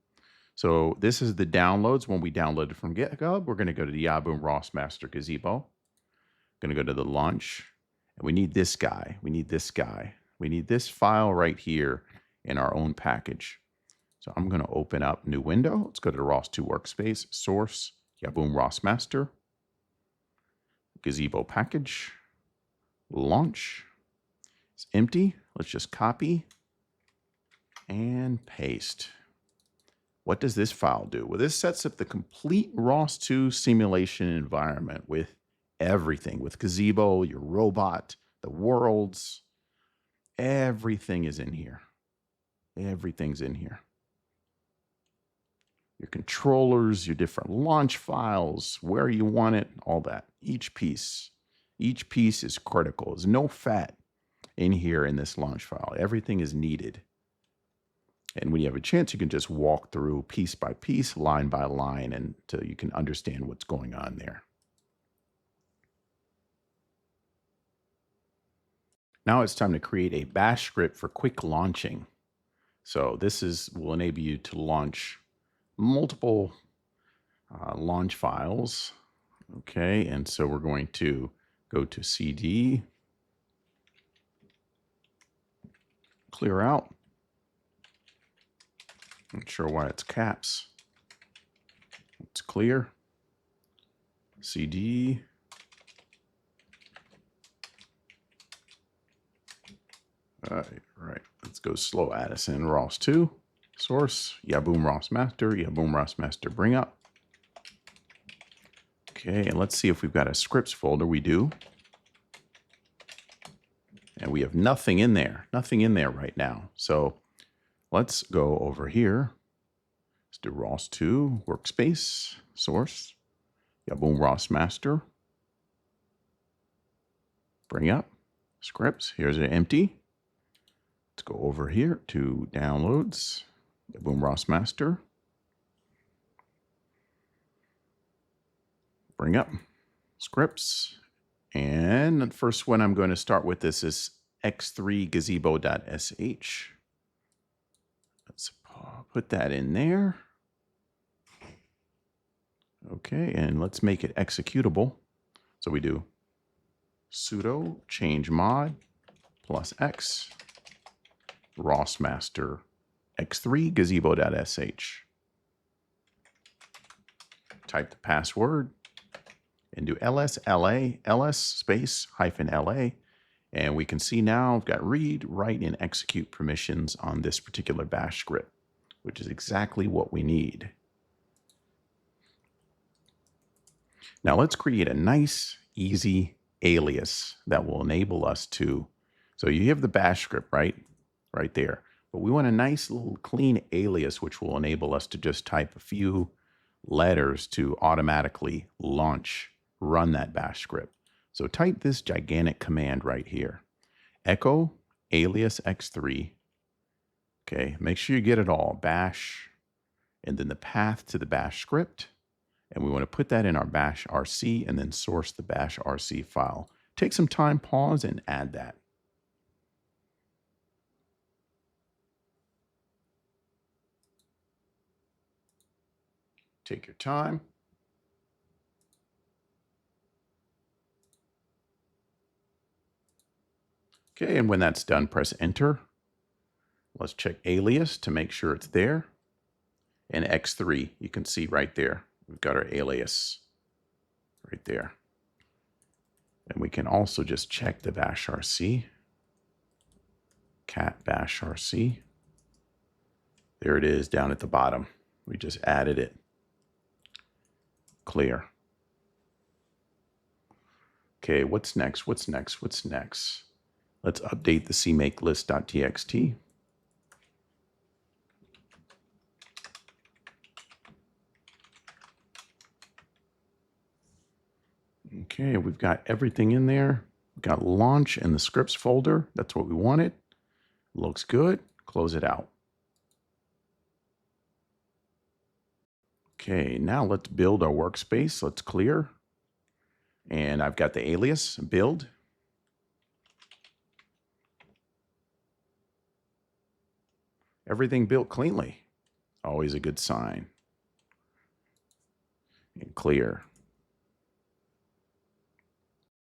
[SPEAKER 2] So this is the downloads. When we downloaded from GitHub, we're going to go to the Yaboom ROS master gazebo. Going to go to the launch, and we need this guy. We need this guy. We need this file right here in our own package. So I'm going to open up new window. Let's go to the ROS2 workspace, source, Yaboom ROS master, gazebo package. launch. It's empty. Let's just copy and paste. What does this file do? Well, this sets up the complete ROS2 simulation environment with everything, with Gazebo, your robot, the worlds. Everything is in here. Everything's in here. Your controllers, your different launch files, where you want it, all that. Each piece is critical. There's no fat in here in this launch file. Everything is needed. And when you have a chance, you can just walk through piece by piece, line by line, until you can understand what's going on there. Now it's time to create a bash script for quick launching. So this will enable you to launch multiple launch files. Okay, and so we're going to go to CD, clear out. Not sure why it's caps. It's clear. CD. Right. Let's go slow Addison ROS2. Source, Yaboom ROS master, Yaboom ROS master bring up. Okay, and let's see if we've got a scripts folder. We do. And we have nothing in there right now. So let's go over here. Let's do ROS2, Workspace, source, Yaboom ROS master, bring up, scripts. Here's an empty. Let's go over here to downloads, Yaboom ROS master, bring up, scripts. And the first one I'm going to start with this is x3 gazebo.sh. Let's put that in there. Okay, and let's make it executable. So we do sudo change mod plus x ROS master x3 gazebo.sh. Type the password and do ls space -la. And we can see now I've got read, write, and execute permissions on this particular bash script, which is exactly what we need. Now let's create a nice, easy alias that will enable us to, so you have the bash script, right there. But we want a nice little clean alias, which will enable us to just type a few letters to automatically run that bash script. So type this gigantic command right here. Echo alias x3. Okay, make sure you get it all. Bash, and then the path to the bash script. And we want to put that in our bash RC and then source the bash RC file. Take some time, pause, and add that. Take your time. Okay, and when that's done, press enter. Let's check alias to make sure it's there. And x3, you can see right there. We've got our alias right there. And we can also just check the bash RC. Cat bash RC. There it is down at the bottom. We just added it. Clear. Okay, what's next? What's next? What's next? Let's update the CMakeLists.txt. Okay, we've got everything in there. We've got launch in the scripts folder. That's what we wanted. Looks good. Close it out. Okay, now let's build our workspace. Let's clear. And I've got the alias build. Everything built cleanly. Always a good sign. And clear.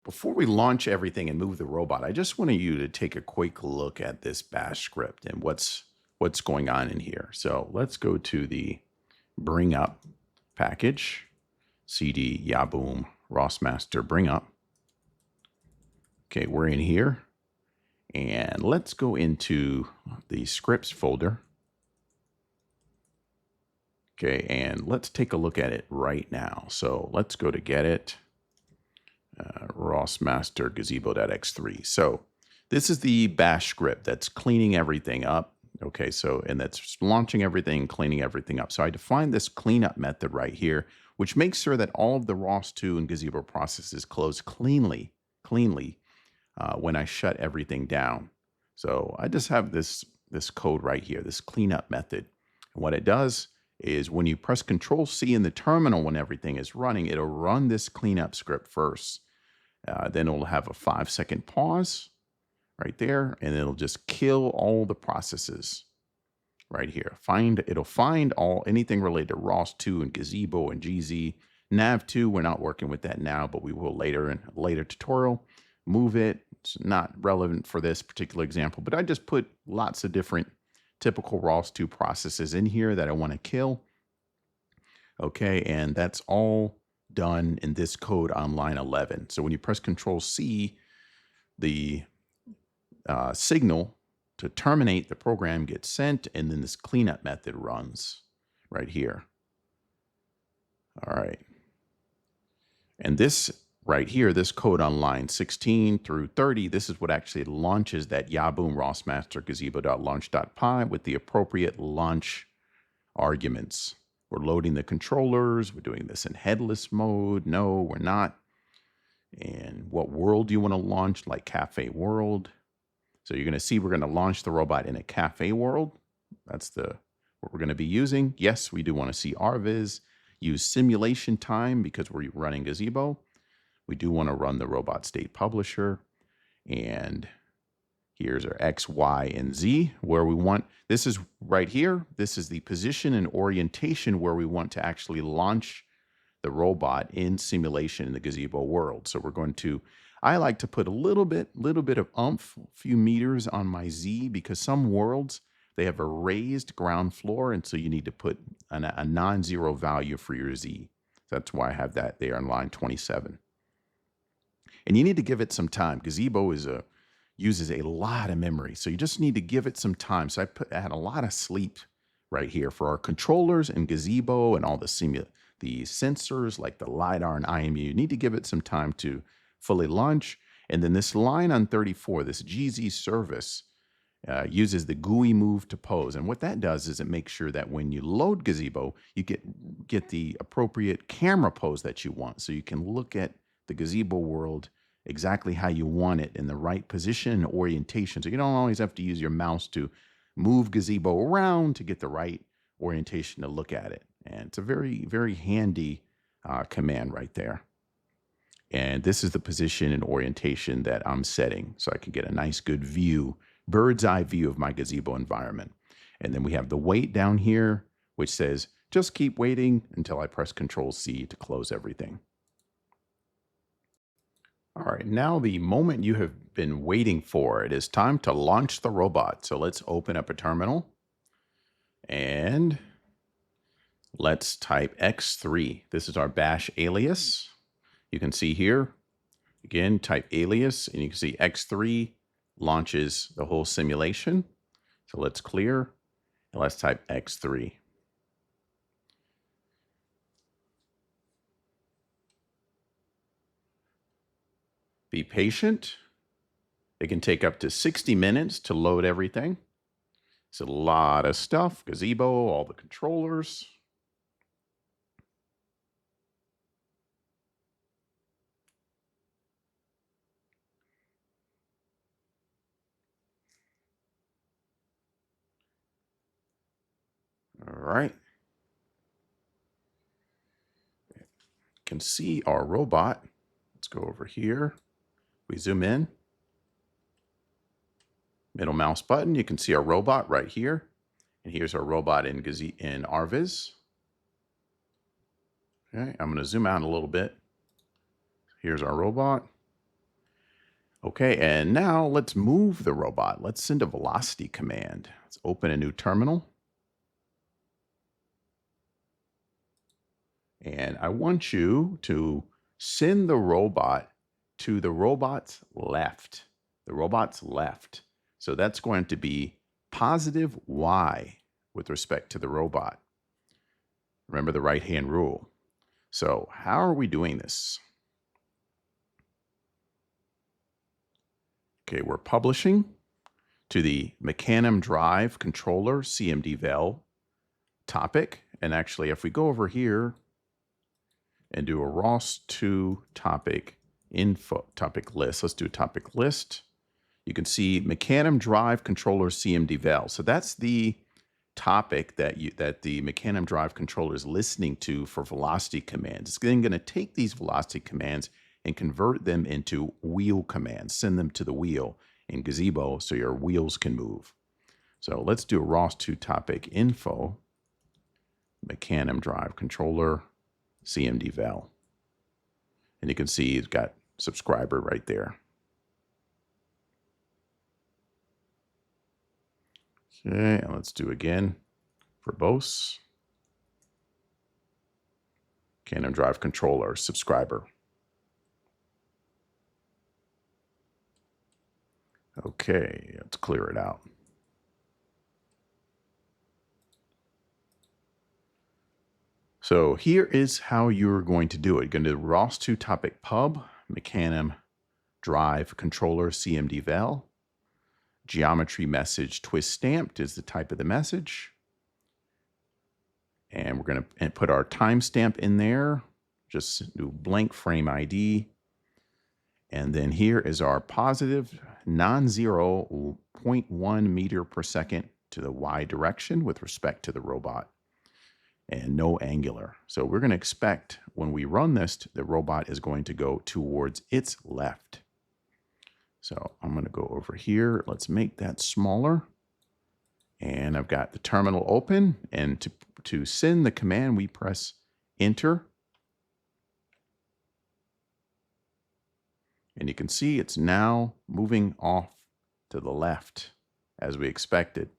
[SPEAKER 2] Before we launch everything and move the robot, I just wanted you to take a quick look at this bash script and what's going on in here. So let's go to the bring up package, cd Yaboom ROS master bring up. Okay, we're in here. And let's go into the scripts folder. Okay, and let's take a look at it right now. So let's go to get it. ROS master gazebo.x3. So this is the bash script that's cleaning everything up. Okay, so, and that's launching everything, cleaning everything up. So I defined this cleanup method right here, which makes sure that all of the ROS2 and Gazebo processes close cleanly when I shut everything down. So I just have this code right here, this cleanup method. And what it does is when you press Control C in the terminal when everything is running, it'll run this cleanup script first. Then it'll have a 5-second pause right there, and it'll just kill all the processes right here. It'll find anything related to ROS2 and Gazebo and Jazzy. Nav2, we're not working with that now, but we will later in a later tutorial. Move it. It's not relevant for this particular example, but I just put lots of different typical ROS2 processes in here that I want to kill. Okay, and that's all done in this code on line 11. So when you press Control C, the signal to terminate the program gets sent, and then this cleanup method runs right here. All right. And this right here, this code on line 16 through 30, this is what actually launches that yaboom rosmaster gazebo.launch.py with the appropriate launch arguments. We're loading the controllers. We're doing this in headless mode. No, we're not. And what world do you want to launch? Like cafe world. So you're going to see we're going to launch the robot in a cafe world. That's what we're going to be using. Yes, we do want to see RViz. Use simulation time because we're running Gazebo. We do want to run the robot state publisher. And here's our X, Y, and Z where we want, this is right here. This is the position and orientation where we want to actually launch the robot in simulation in the Gazebo world. So we're going to, I like to put a little bit of oomph, a few meters on my Z, because some worlds, they have a raised ground floor. And so you need to put a non-zero value for your Z. That's why I have that there on line 27. And you need to give it some time. Gazebo uses a lot of memory. So you just need to give it some time. So I had a lot of sleep right here for our controllers and Gazebo and all the sensors like the LiDAR and IMU. You need to give it some time to fully launch. And then this line on 34, this Jazzy service, uses the GUI move to pose. And what that does is it makes sure that when you load Gazebo, you get the appropriate camera pose that you want. So you can look at the Gazebo world exactly how you want it in the right position and orientation. So you don't always have to use your mouse to move Gazebo around to get the right orientation to look at it. And it's a very, very handy command right there. And this is the position and orientation that I'm setting so I can get a nice good view, bird's eye view of my Gazebo environment. And then we have the wait down here, which says, just keep waiting until I press Control C to close everything. All right, now the moment you have been waiting for, it is time to launch the robot. So let's open up a terminal and let's type X3. This is our bash alias. You can see here, again, type alias and you can see X3 launches the whole simulation. So let's clear and let's type X3. Be patient. It can take up to 60 minutes to load everything. It's a lot of stuff. Gazebo, all the controllers. All right. You can see our robot. Let's go over here. We zoom in. Middle mouse button, you can see our robot right here. And here's our robot in RViz. Okay, I'm going to zoom out a little bit. Here's our robot. Okay, and now let's move the robot. Let's send a velocity command. Let's open a new terminal. And I want you to send the robot to the robot's left. The robot's left. So that's going to be positive Y with respect to the robot. Remember the right-hand rule. So how are we doing this? Okay, we're publishing to the Mecanum drive controller CMDVal topic. And actually, if we go over here and do a ROS2 topic info topic list, let's do a topic list. You can see Mecanum drive controller CMDVal. So that's the topic that the Mecanum drive controller is listening to for velocity commands. It's then going to take these velocity commands and convert them into wheel commands, send them to the wheel in Gazebo so your wheels can move. So let's do a ROS2 topic info, Mecanum drive controller, CMDVal. And you can see it's got subscriber right there. Okay, and let's do again verbose. Mecanum drive controller, subscriber. Okay, let's clear it out. So here is how you're going to do it. You're going to do ROS2 topic pub, Mecanum drive controller CMDVal. Geometry message twist stamped is the type of the message. And we're going to put our timestamp in there. Just do blank frame ID. And then here is our positive non-zero 0.1 meter per second to the Y direction with respect to the robot. And no angular. So we're going to expect when we run this, the robot is going to go towards its left. So I'm going to go over here. Let's make that smaller. And I've got the terminal open. And to send the command, we press enter. And you can see it's now moving off to the left as we expected.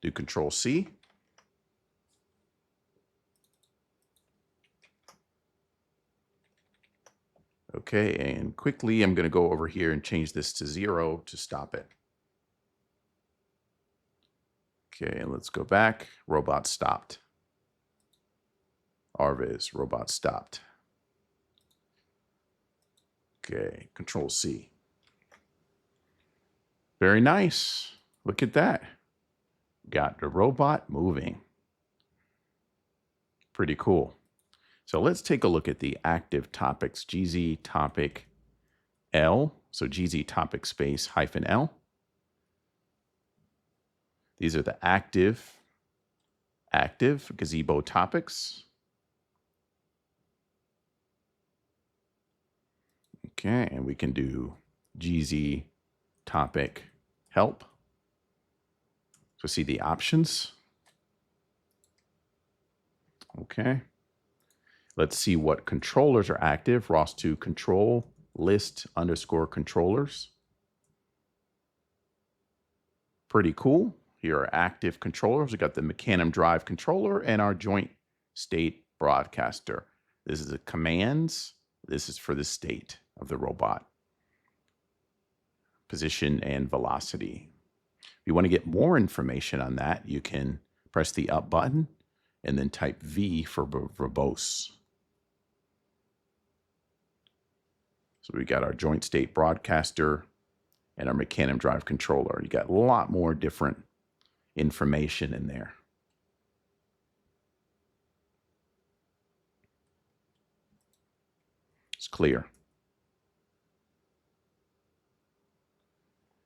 [SPEAKER 2] Do Control C. Okay, and quickly I'm going to go over here and change this to 0 to stop it. Okay, and let's go back. Robot stopped. RViz, robot stopped. Okay, Control C. Very nice. Look at that. Got the robot moving. Pretty cool. So let's take a look at the active topics, GZ topic L. So GZ topic space -L. These are the active Gazebo topics. Okay, and we can do GZ topic help. So see the options. Okay. Let's see what controllers are active. ROS2 control list _ controllers. Pretty cool. Here are active controllers. We got the Mecanum drive controller and our joint state broadcaster. This is the commands. This is for the state of the robot. Position and velocity. If you want to get more information on that, you can press the up button and then type V for verbose. So we got our joint state broadcaster and our Mecanum drive controller. You got a lot more different information in there. It's clear.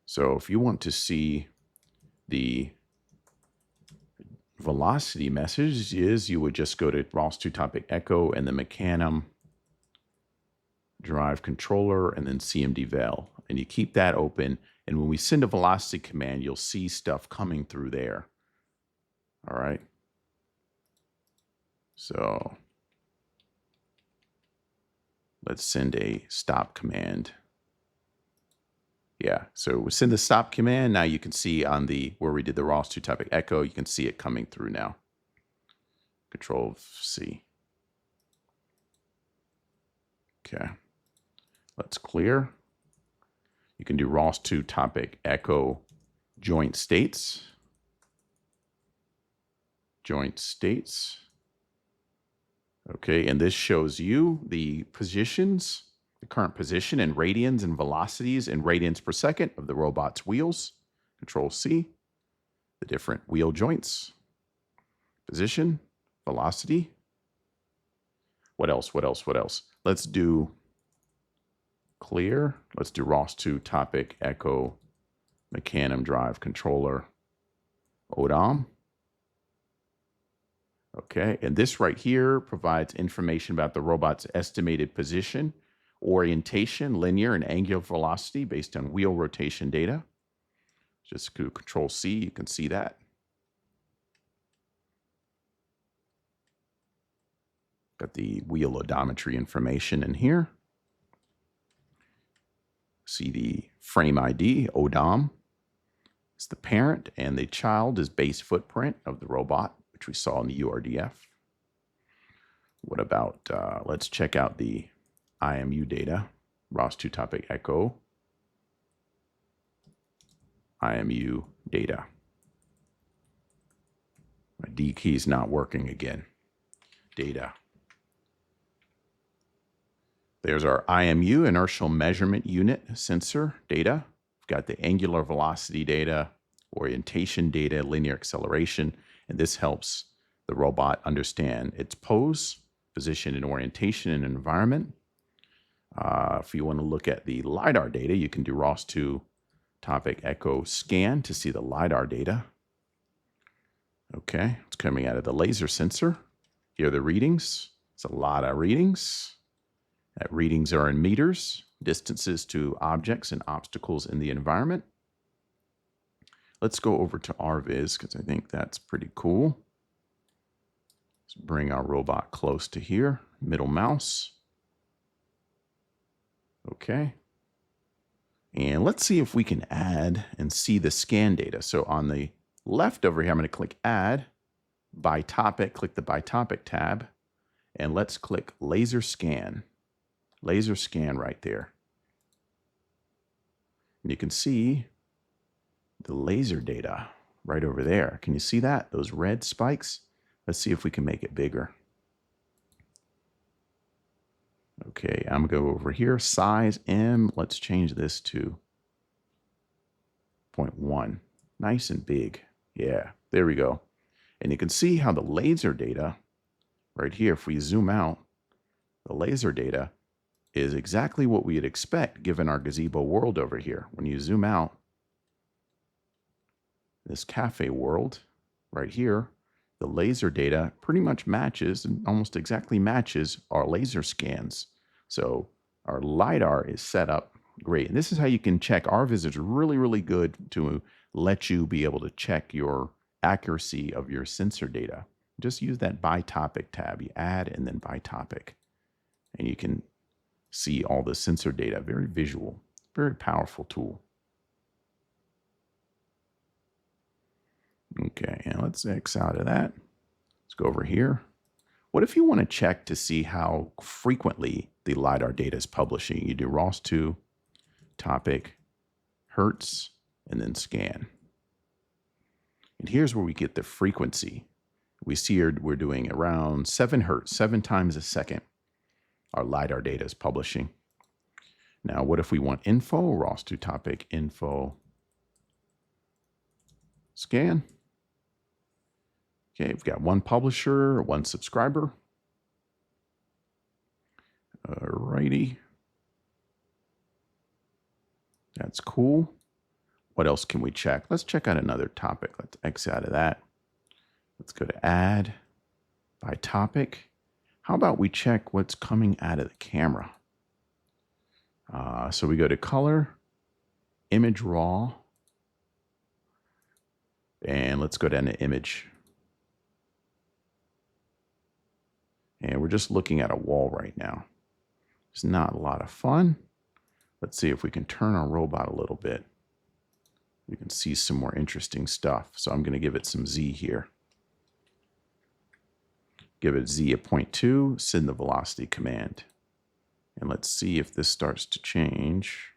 [SPEAKER 2] So if you want to see the velocity message, you would just go to ROS2 topic echo and the Mecanum drive controller and then CMDVal, and you keep that open, and when we send a velocity command, you'll see stuff coming through there. All right, so let's send a stop command. Yeah, so we send the stop command. Now you can see on the where we did the ROS2 topic echo, you can see it coming through now. Control C. Okay. Let's clear. You can do ROS2 topic echo joint states. Joint states. Okay, and this shows you the positions, the current position in radians and velocities in radians per second of the robot's wheels. Control C, the different wheel joints, position, velocity. What else? What else? What else? Let's do clear. Let's do ROS2 topic echo Mecanum drive controller ODOM. Okay, and this right here provides information about the robot's estimated position, orientation, linear and angular velocity based on wheel rotation data. Just do Control C, you can see that. Got the wheel odometry information in here. See the frame ID, ODOM. It's the parent, and the child is base footprint of the robot, which we saw in the URDF. What about, let's check out the IMU data, ROS2 topic echo, IMU data. My D key is not working again. Data. There's our IMU, inertial measurement unit sensor data. We've got the angular velocity data, orientation data, linear acceleration, and this helps the robot understand its pose, position, and orientation in an environment. If you want to look at the LiDAR data, you can do ROS2 topic echo scan to see the LiDAR data. Okay, it's coming out of the laser sensor. Here are the readings. It's a lot of readings. That readings are in meters, distances to objects and obstacles in the environment. Let's go over to RViz because I think that's pretty cool. Let's bring our robot close to here, middle mouse. Okay. And let's see if we can add and see the scan data. So on the left over here, I'm going to click Add, by topic, click the by topic tab, and let's click Laser Scan. Laser Scan right there. And you can see the laser data right over there. Can you see that? Those red spikes? Let's see if we can make it bigger. Okay, I'm going to go over here, size M. Let's change this to 0.1. Nice and big. Yeah, there we go. And you can see how the laser data right here, if we zoom out, the laser data is exactly what we'd expect given our Gazebo world over here. When you zoom out, this cafe world right here, the laser data pretty much matches and almost exactly matches our laser scans. So our LiDAR is set up great. And this is how you can check. RViz is really, really good to let you be able to check your accuracy of your sensor data. Just use that by topic tab. You add and then by topic. And you can see all the sensor data. Very visual, very powerful tool. Okay, and let's X out of that. Let's go over here. What if you want to check to see how frequently the LiDAR data is publishing? You do ROS2, topic, hertz, and then scan. And here's where we get the frequency. We see here we're doing around 7 hertz, 7 times a second. Our LiDAR data is publishing. Now, what if we want info? ROS2 topic, info, scan. Okay, we've got 1 publisher, 1 subscriber. Alrighty. That's cool. What else can we check? Let's check out another topic. Let's X out of that. Let's go to add by topic. How about we check what's coming out of the camera? So we go to color, image raw, and let's go down to image. And we're just looking at a wall right now. It's not a lot of fun. Let's see if we can turn our robot a little bit. We can see some more interesting stuff. So I'm going to give it some Z here. Give it Z a 0.2, send the velocity command. And let's see if this starts to change.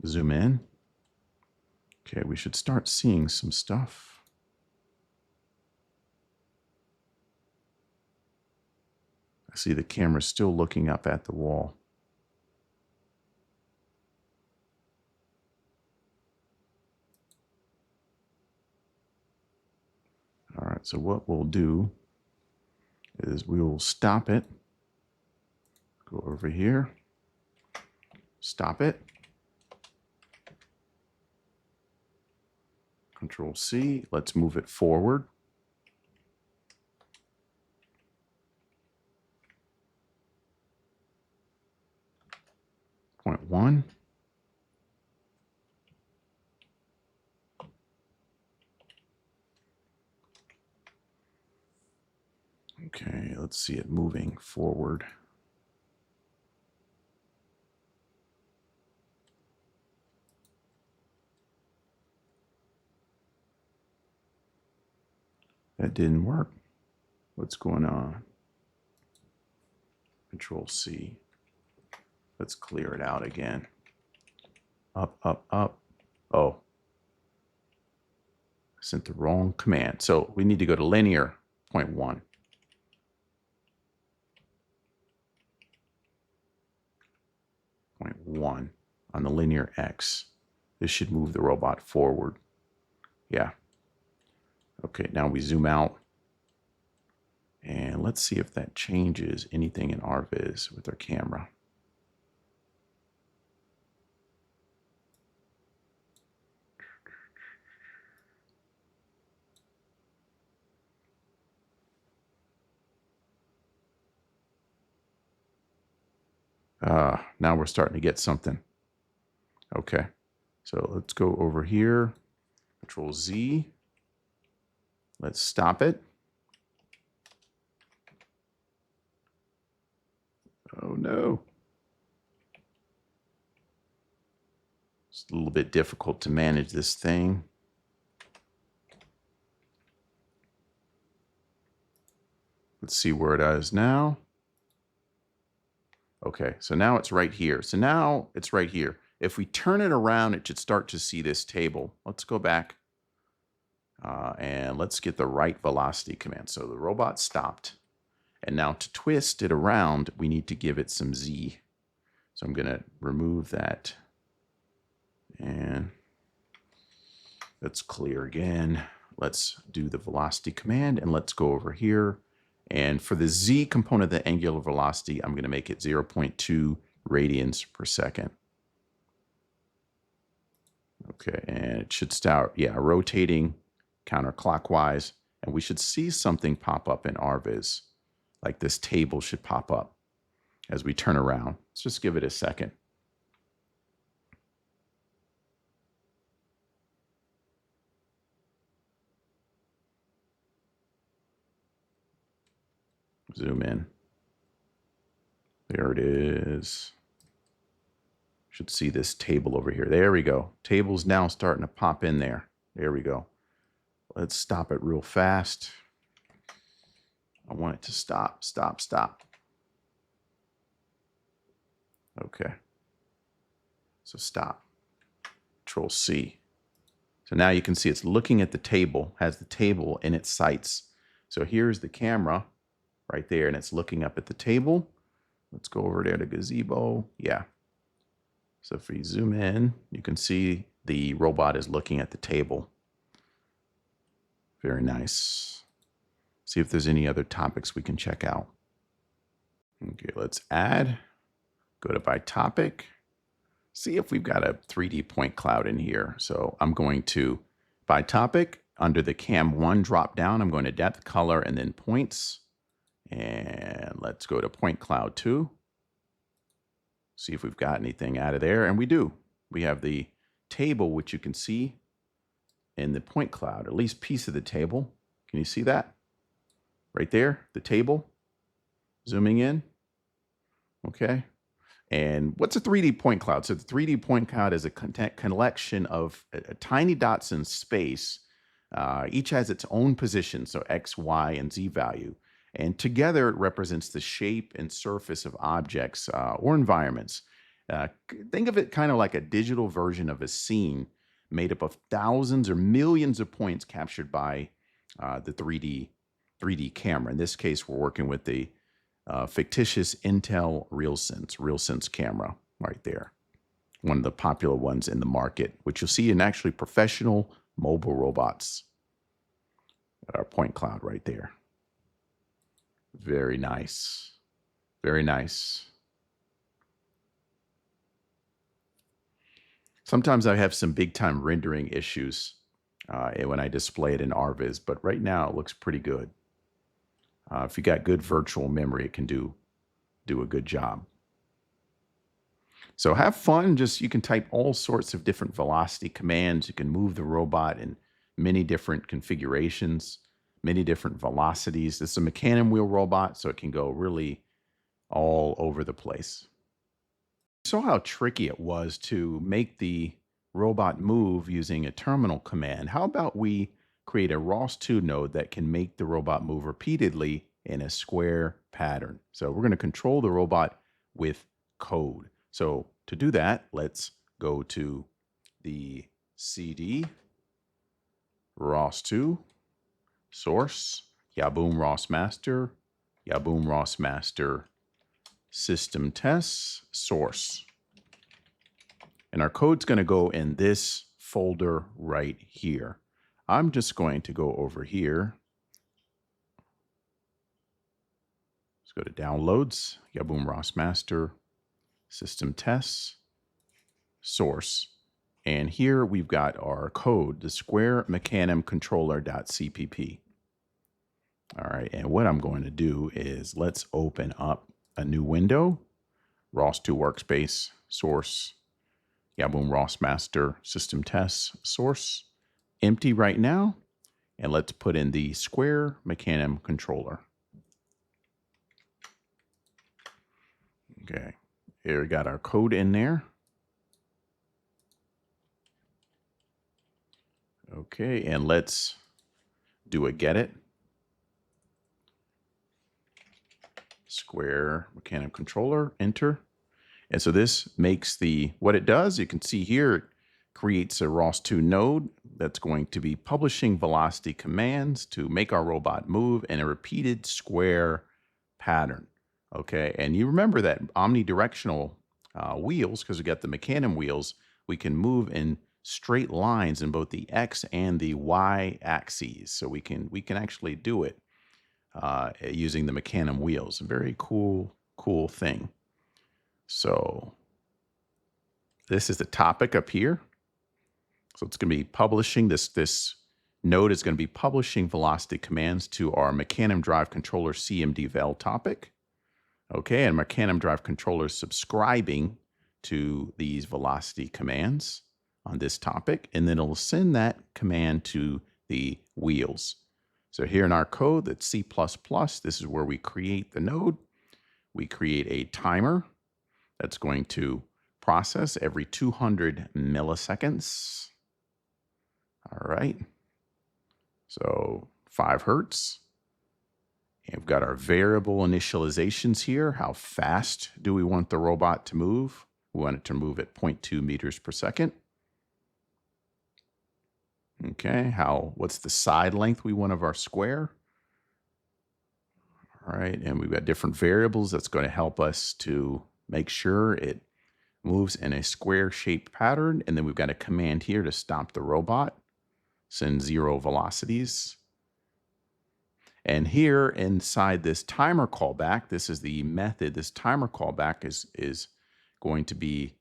[SPEAKER 2] Zoom in. Okay, we should start seeing some stuff. I see the camera still looking up at the wall. All right, so what we'll do is we will stop it. Go over here. Stop it. Control C. Let's move it forward. Point 1. Okay, let's see it moving forward. That didn't work. What's going on? Control C. Let's clear it out again. Up, up, up. Oh, I sent the wrong command. So we need to go to linear, point 1. Point 1 on the linear X. This should move the robot forward. Yeah. Okay, now we zoom out. And let's see if that changes anything in RViz with our camera. Now we're starting to get something. Okay, so let's go over here, Control Z. Let's stop it. Oh no. It's a little bit difficult to manage this thing. Let's see where it is now. Okay, so now it's right here. So now it's right here. If we turn it around, it should start to see this table. Let's go back and let's get the right velocity command. So the robot stopped. And now to twist it around, we need to give it some Z. So I'm going to remove that. And let's clear again. Let's do the velocity command and let's go over here. And for the Z component of the angular velocity, I'm going to make it 0.2 radians per second. Okay, and it should start, rotating counterclockwise. And we should see something pop up in RViz. Like this table should pop up as we turn around. Let's just give it a second. Zoom in. There it is. Should see this table over here. There we go. Table's now starting to pop in there. There we go. Let's stop it real fast. I want it to stop, stop, stop. Okay. So stop. Control C. So now you can see it's looking at the table, has the table in its sights. So here's the camera right there, and it's looking up at the table. Let's go over there to Gazebo. Yeah. So if we zoom in, you can see the robot is looking at the table. Very nice. See if there's any other topics we can check out. Okay, let's add. Go to by topic. See if we've got a 3D point cloud in here. So I'm going to, by topic, under the Cam1 drop down, I'm going to depth, color, and then points. And let's go to point cloud 2. See if we've got anything out of there. And we do. We have the table, which you can see in the point cloud, at least piece of the table. Can you see that? Right there, the table. Zooming in. Okay. And what's a 3D point cloud? So the 3D point cloud is a collection of tiny dots in space Each has its own position, so X, Y, and Z value. And together it represents the shape and surface of objects or environments. Think of it kind of like a digital version of a scene made up of thousands or millions of points captured by the 3D camera. In this case, we're working with the fictitious Intel RealSense camera right there. One of the popular ones in the market, which you'll see in actually professional mobile robots. At our point cloud right there. Very nice. Very nice. Sometimes I have some big time rendering issues when I display it in RViz, but right now it looks pretty good. If you got good virtual memory, it can do a good job. So have fun. You can type all sorts of different velocity commands. You can move the robot in many different configurations, many different velocities. This is a Mecanum wheel robot, so it can go really all over the place. You saw how tricky it was to make the robot move using a terminal command. How about we create a ROS2 node that can make the robot move repeatedly in a square pattern? So we're going to control the robot with code. So to do that, let's go to the CD ROS2 source, Yaboom ROS master, Yaboom ROS master system tests source. And our code's going to go in this folder right here. I'm just going to go over here. Let's go to downloads, Yaboom ROS master system tests source. And here we've got our code, the square Mecanum controller.cpp. All right, and what I'm going to do is let's open up a new window, ROS2 Workspace, source, Yaboom ROS master system tests, source, empty right now, and let's put in the square Mecanum controller. Okay, here we got our code in there. Okay, and let's do a get it. Square Mecanum controller, enter. And so this makes what it does, you can see here, it creates a ROS2 node that's going to be publishing velocity commands to make our robot move in a repeated square pattern. Okay, and you remember that omnidirectional wheels, because we got the Mecanum wheels, we can move in straight lines in both the X and the Y axes. So we can actually do it using the Mecanum wheels. A very cool thing. So this is the topic up here. So it's going to be publishing this node is going to be publishing velocity commands to our Mecanum drive controller CMDVEL topic. Okay, and Mecanum drive controller is subscribing to these velocity commands on this topic, and then it'll send that command to the wheels. So here in our code, that's C++, this is where we create the node. We create a timer that's going to process every 200 milliseconds. All right. So 5 hertz. And we've got our variable initializations here. How fast do we want the robot to move? We want it to move at 0.2 meters per second. Okay, what's the side length we want of our square? All right, and we've got different variables that's going to help us to make sure it moves in a square shaped pattern. And then we've got a command here to stop the robot, send 0 velocities. And here inside this timer callback, this is the method, this timer callback is going to be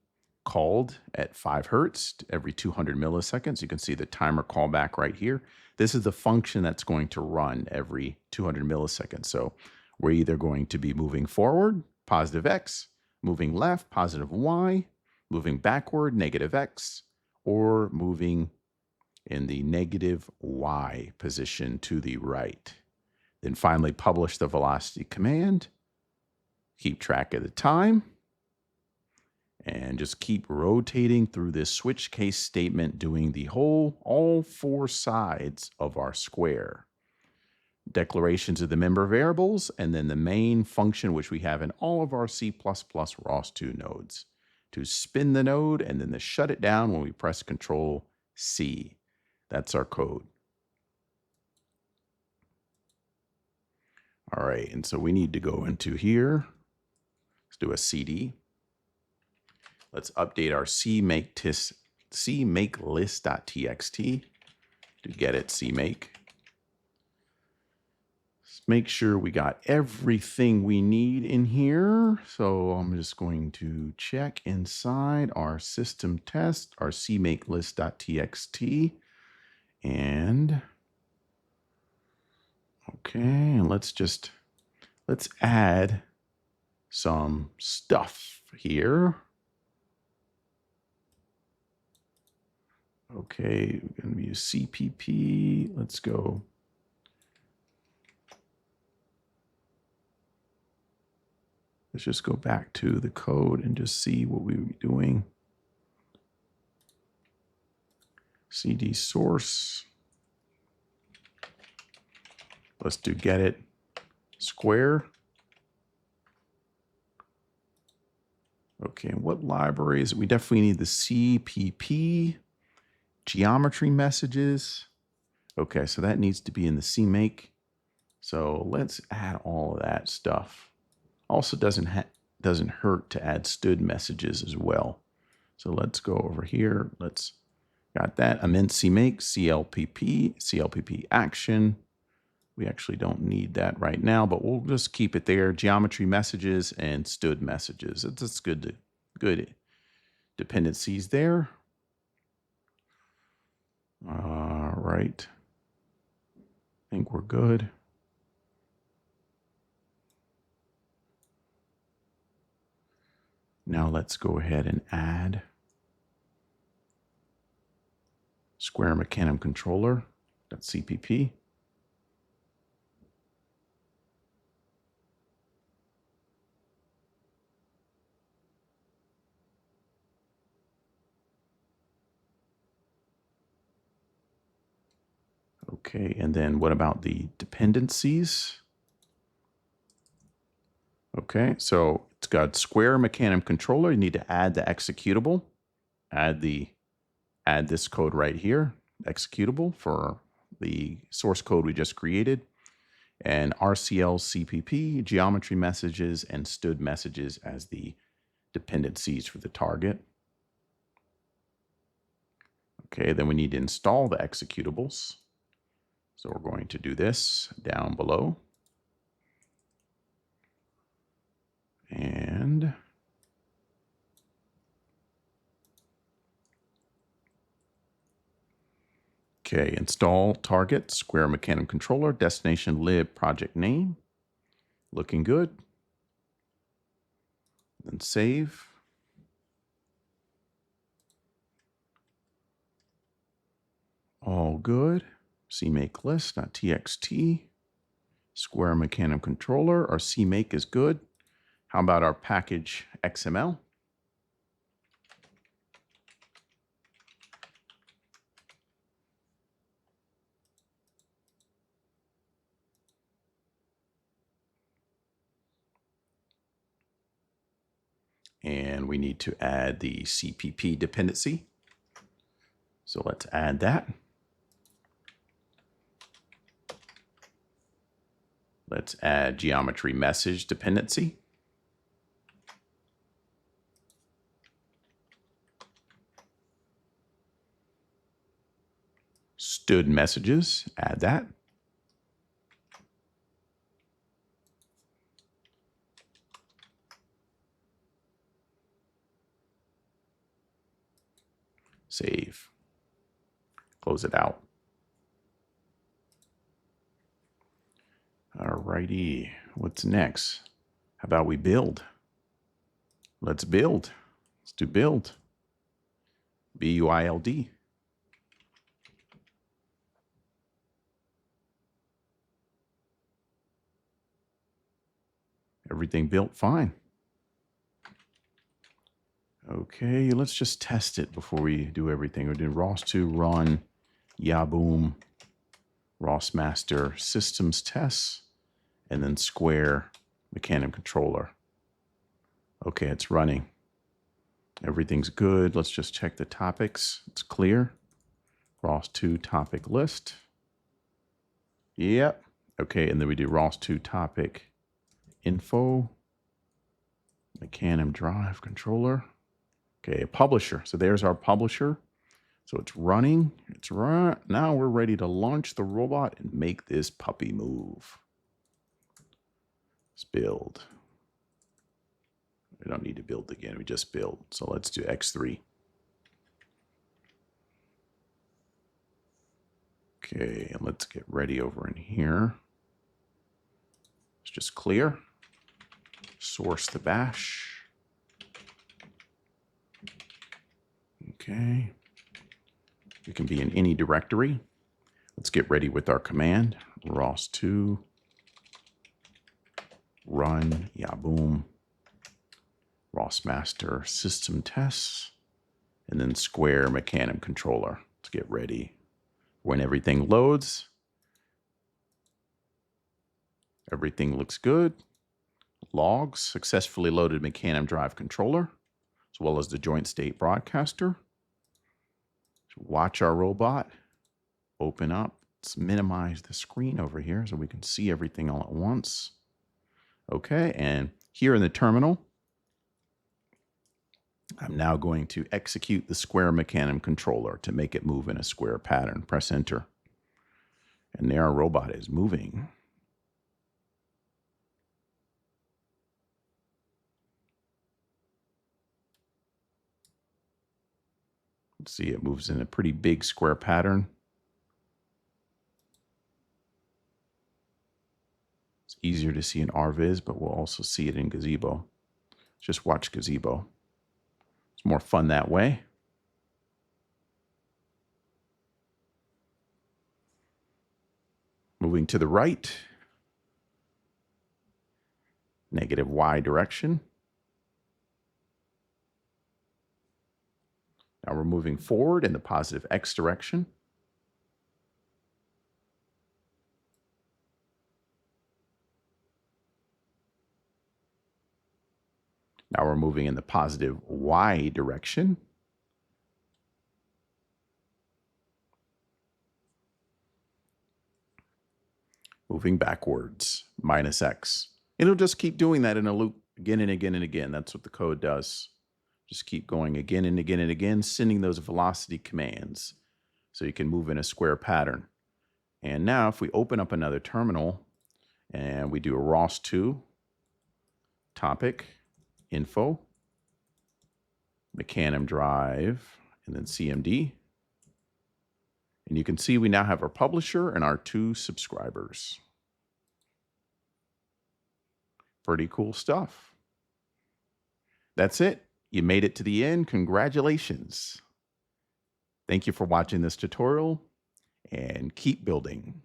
[SPEAKER 2] called at 5 hertz every 200 milliseconds. You can see the timer callback right here. This is the function that's going to run every 200 milliseconds. So we're either going to be moving forward, positive X, moving left, positive Y, moving backward, negative X, or moving in the negative Y position to the right. Then finally publish the velocity command, keep track of the time, And just keep rotating through this switch case statement, doing the all four sides of our square. Declarations of the member variables, and then the main function, which we have in all of our C++ ROS2 nodes, to spin the node and then to shut it down when we press Control C. That's our code. All right, and so we need to go into here. Let's do a CD. Let's update our CMakeLists.txt to get it CMake. Let's make sure we got everything we need in here. So I'm just going to check inside our system test, our CMakeList.txt, and okay, and let's add some stuff here. Okay, we're going to use CPP. Let's go. Let's just go back to the code and just see what we were doing. CD source. Let's do get it square. Okay, and what libraries? We definitely need the CPP, geometry messages. Okay, so that needs to be in the CMake. So let's add all of that stuff. Also doesn't hurt to add std messages as well. So let's go over here. Let's got that. Amend CMake, CLPP action. We actually don't need that right now, but we'll just keep it there. Geometry messages and std messages. It's good dependencies there. All right. I think we're good. Now let's go ahead and add Square Mecanum controller.cpp. Okay, and then what about the dependencies? Okay, so it's got Square Mecanum controller. You need to add the executable. Add this code right here, executable for the source code we just created. And RCL CPP, geometry messages, and std messages as the dependencies for the target. Okay, then we need to install the executables. So we're going to do this down below. And okay, install target, Square Mecanum controller, destination lib project name. Looking good. Then save. All good. CMakeList.txt. Square Mecanum controller. Our CMake is good. How about our package.xml? And we need to add the CPP dependency. So let's add that. Let's add geometry message dependency. Std messages, add that. Save. Close it out. All righty, what's next? How about we build? Let's build. Let's do build. BUILD. Everything built fine. Okay, let's just test it before we do everything. We did ROS2 run, yaboom, ROS master systems tests, and then square Mecanum controller. Okay, it's running. Everything's good. Let's just check the topics. It's clear. ROS2 topic list. Yep. Okay, and then we do ROS2 topic info, Mecanum drive controller. Okay, publisher. So there's our publisher. So it's running. It's run. Now we're ready to launch the robot and make this puppy move. Let's build. We don't need to build again. We just build. So let's do X3. Okay, and let's get ready over in here. It's just clear. Source the bash. Okay. We can be in any directory. Let's get ready with our command. ROS2 run yaboom ROS master system tests, and then square Mecanum controller. Let's get ready. When everything loads, everything looks good. Logs, successfully loaded Mecanum drive controller, as well as the joint state broadcaster. Watch our robot open up. Let's minimize the screen over here so we can see everything all at once. Okay, and here in the terminal, I'm now going to execute the square Mecanum controller to make it move in a square pattern. Press enter. And there our robot is moving. Let's see, it moves in a pretty big square pattern. It's easier to see in RViz, but we'll also see it in Gazebo. Just watch Gazebo. It's more fun that way. Moving to the right, negative Y direction. Now we're moving forward in the positive X direction. Now we're moving in the positive Y direction. Moving backwards, minus X. It'll just keep doing that in a loop again and again and again. That's what the code does. Just keep going again and again and again, sending those velocity commands so you can move in a square pattern. And now if we open up another terminal and we do a ROS2 topic info, Mecanum drive, and then CMD. And you can see we now have our publisher and our 2 subscribers. Pretty cool stuff. That's it. You made it to the end. Congratulations. Thank you for watching this tutorial and keep building.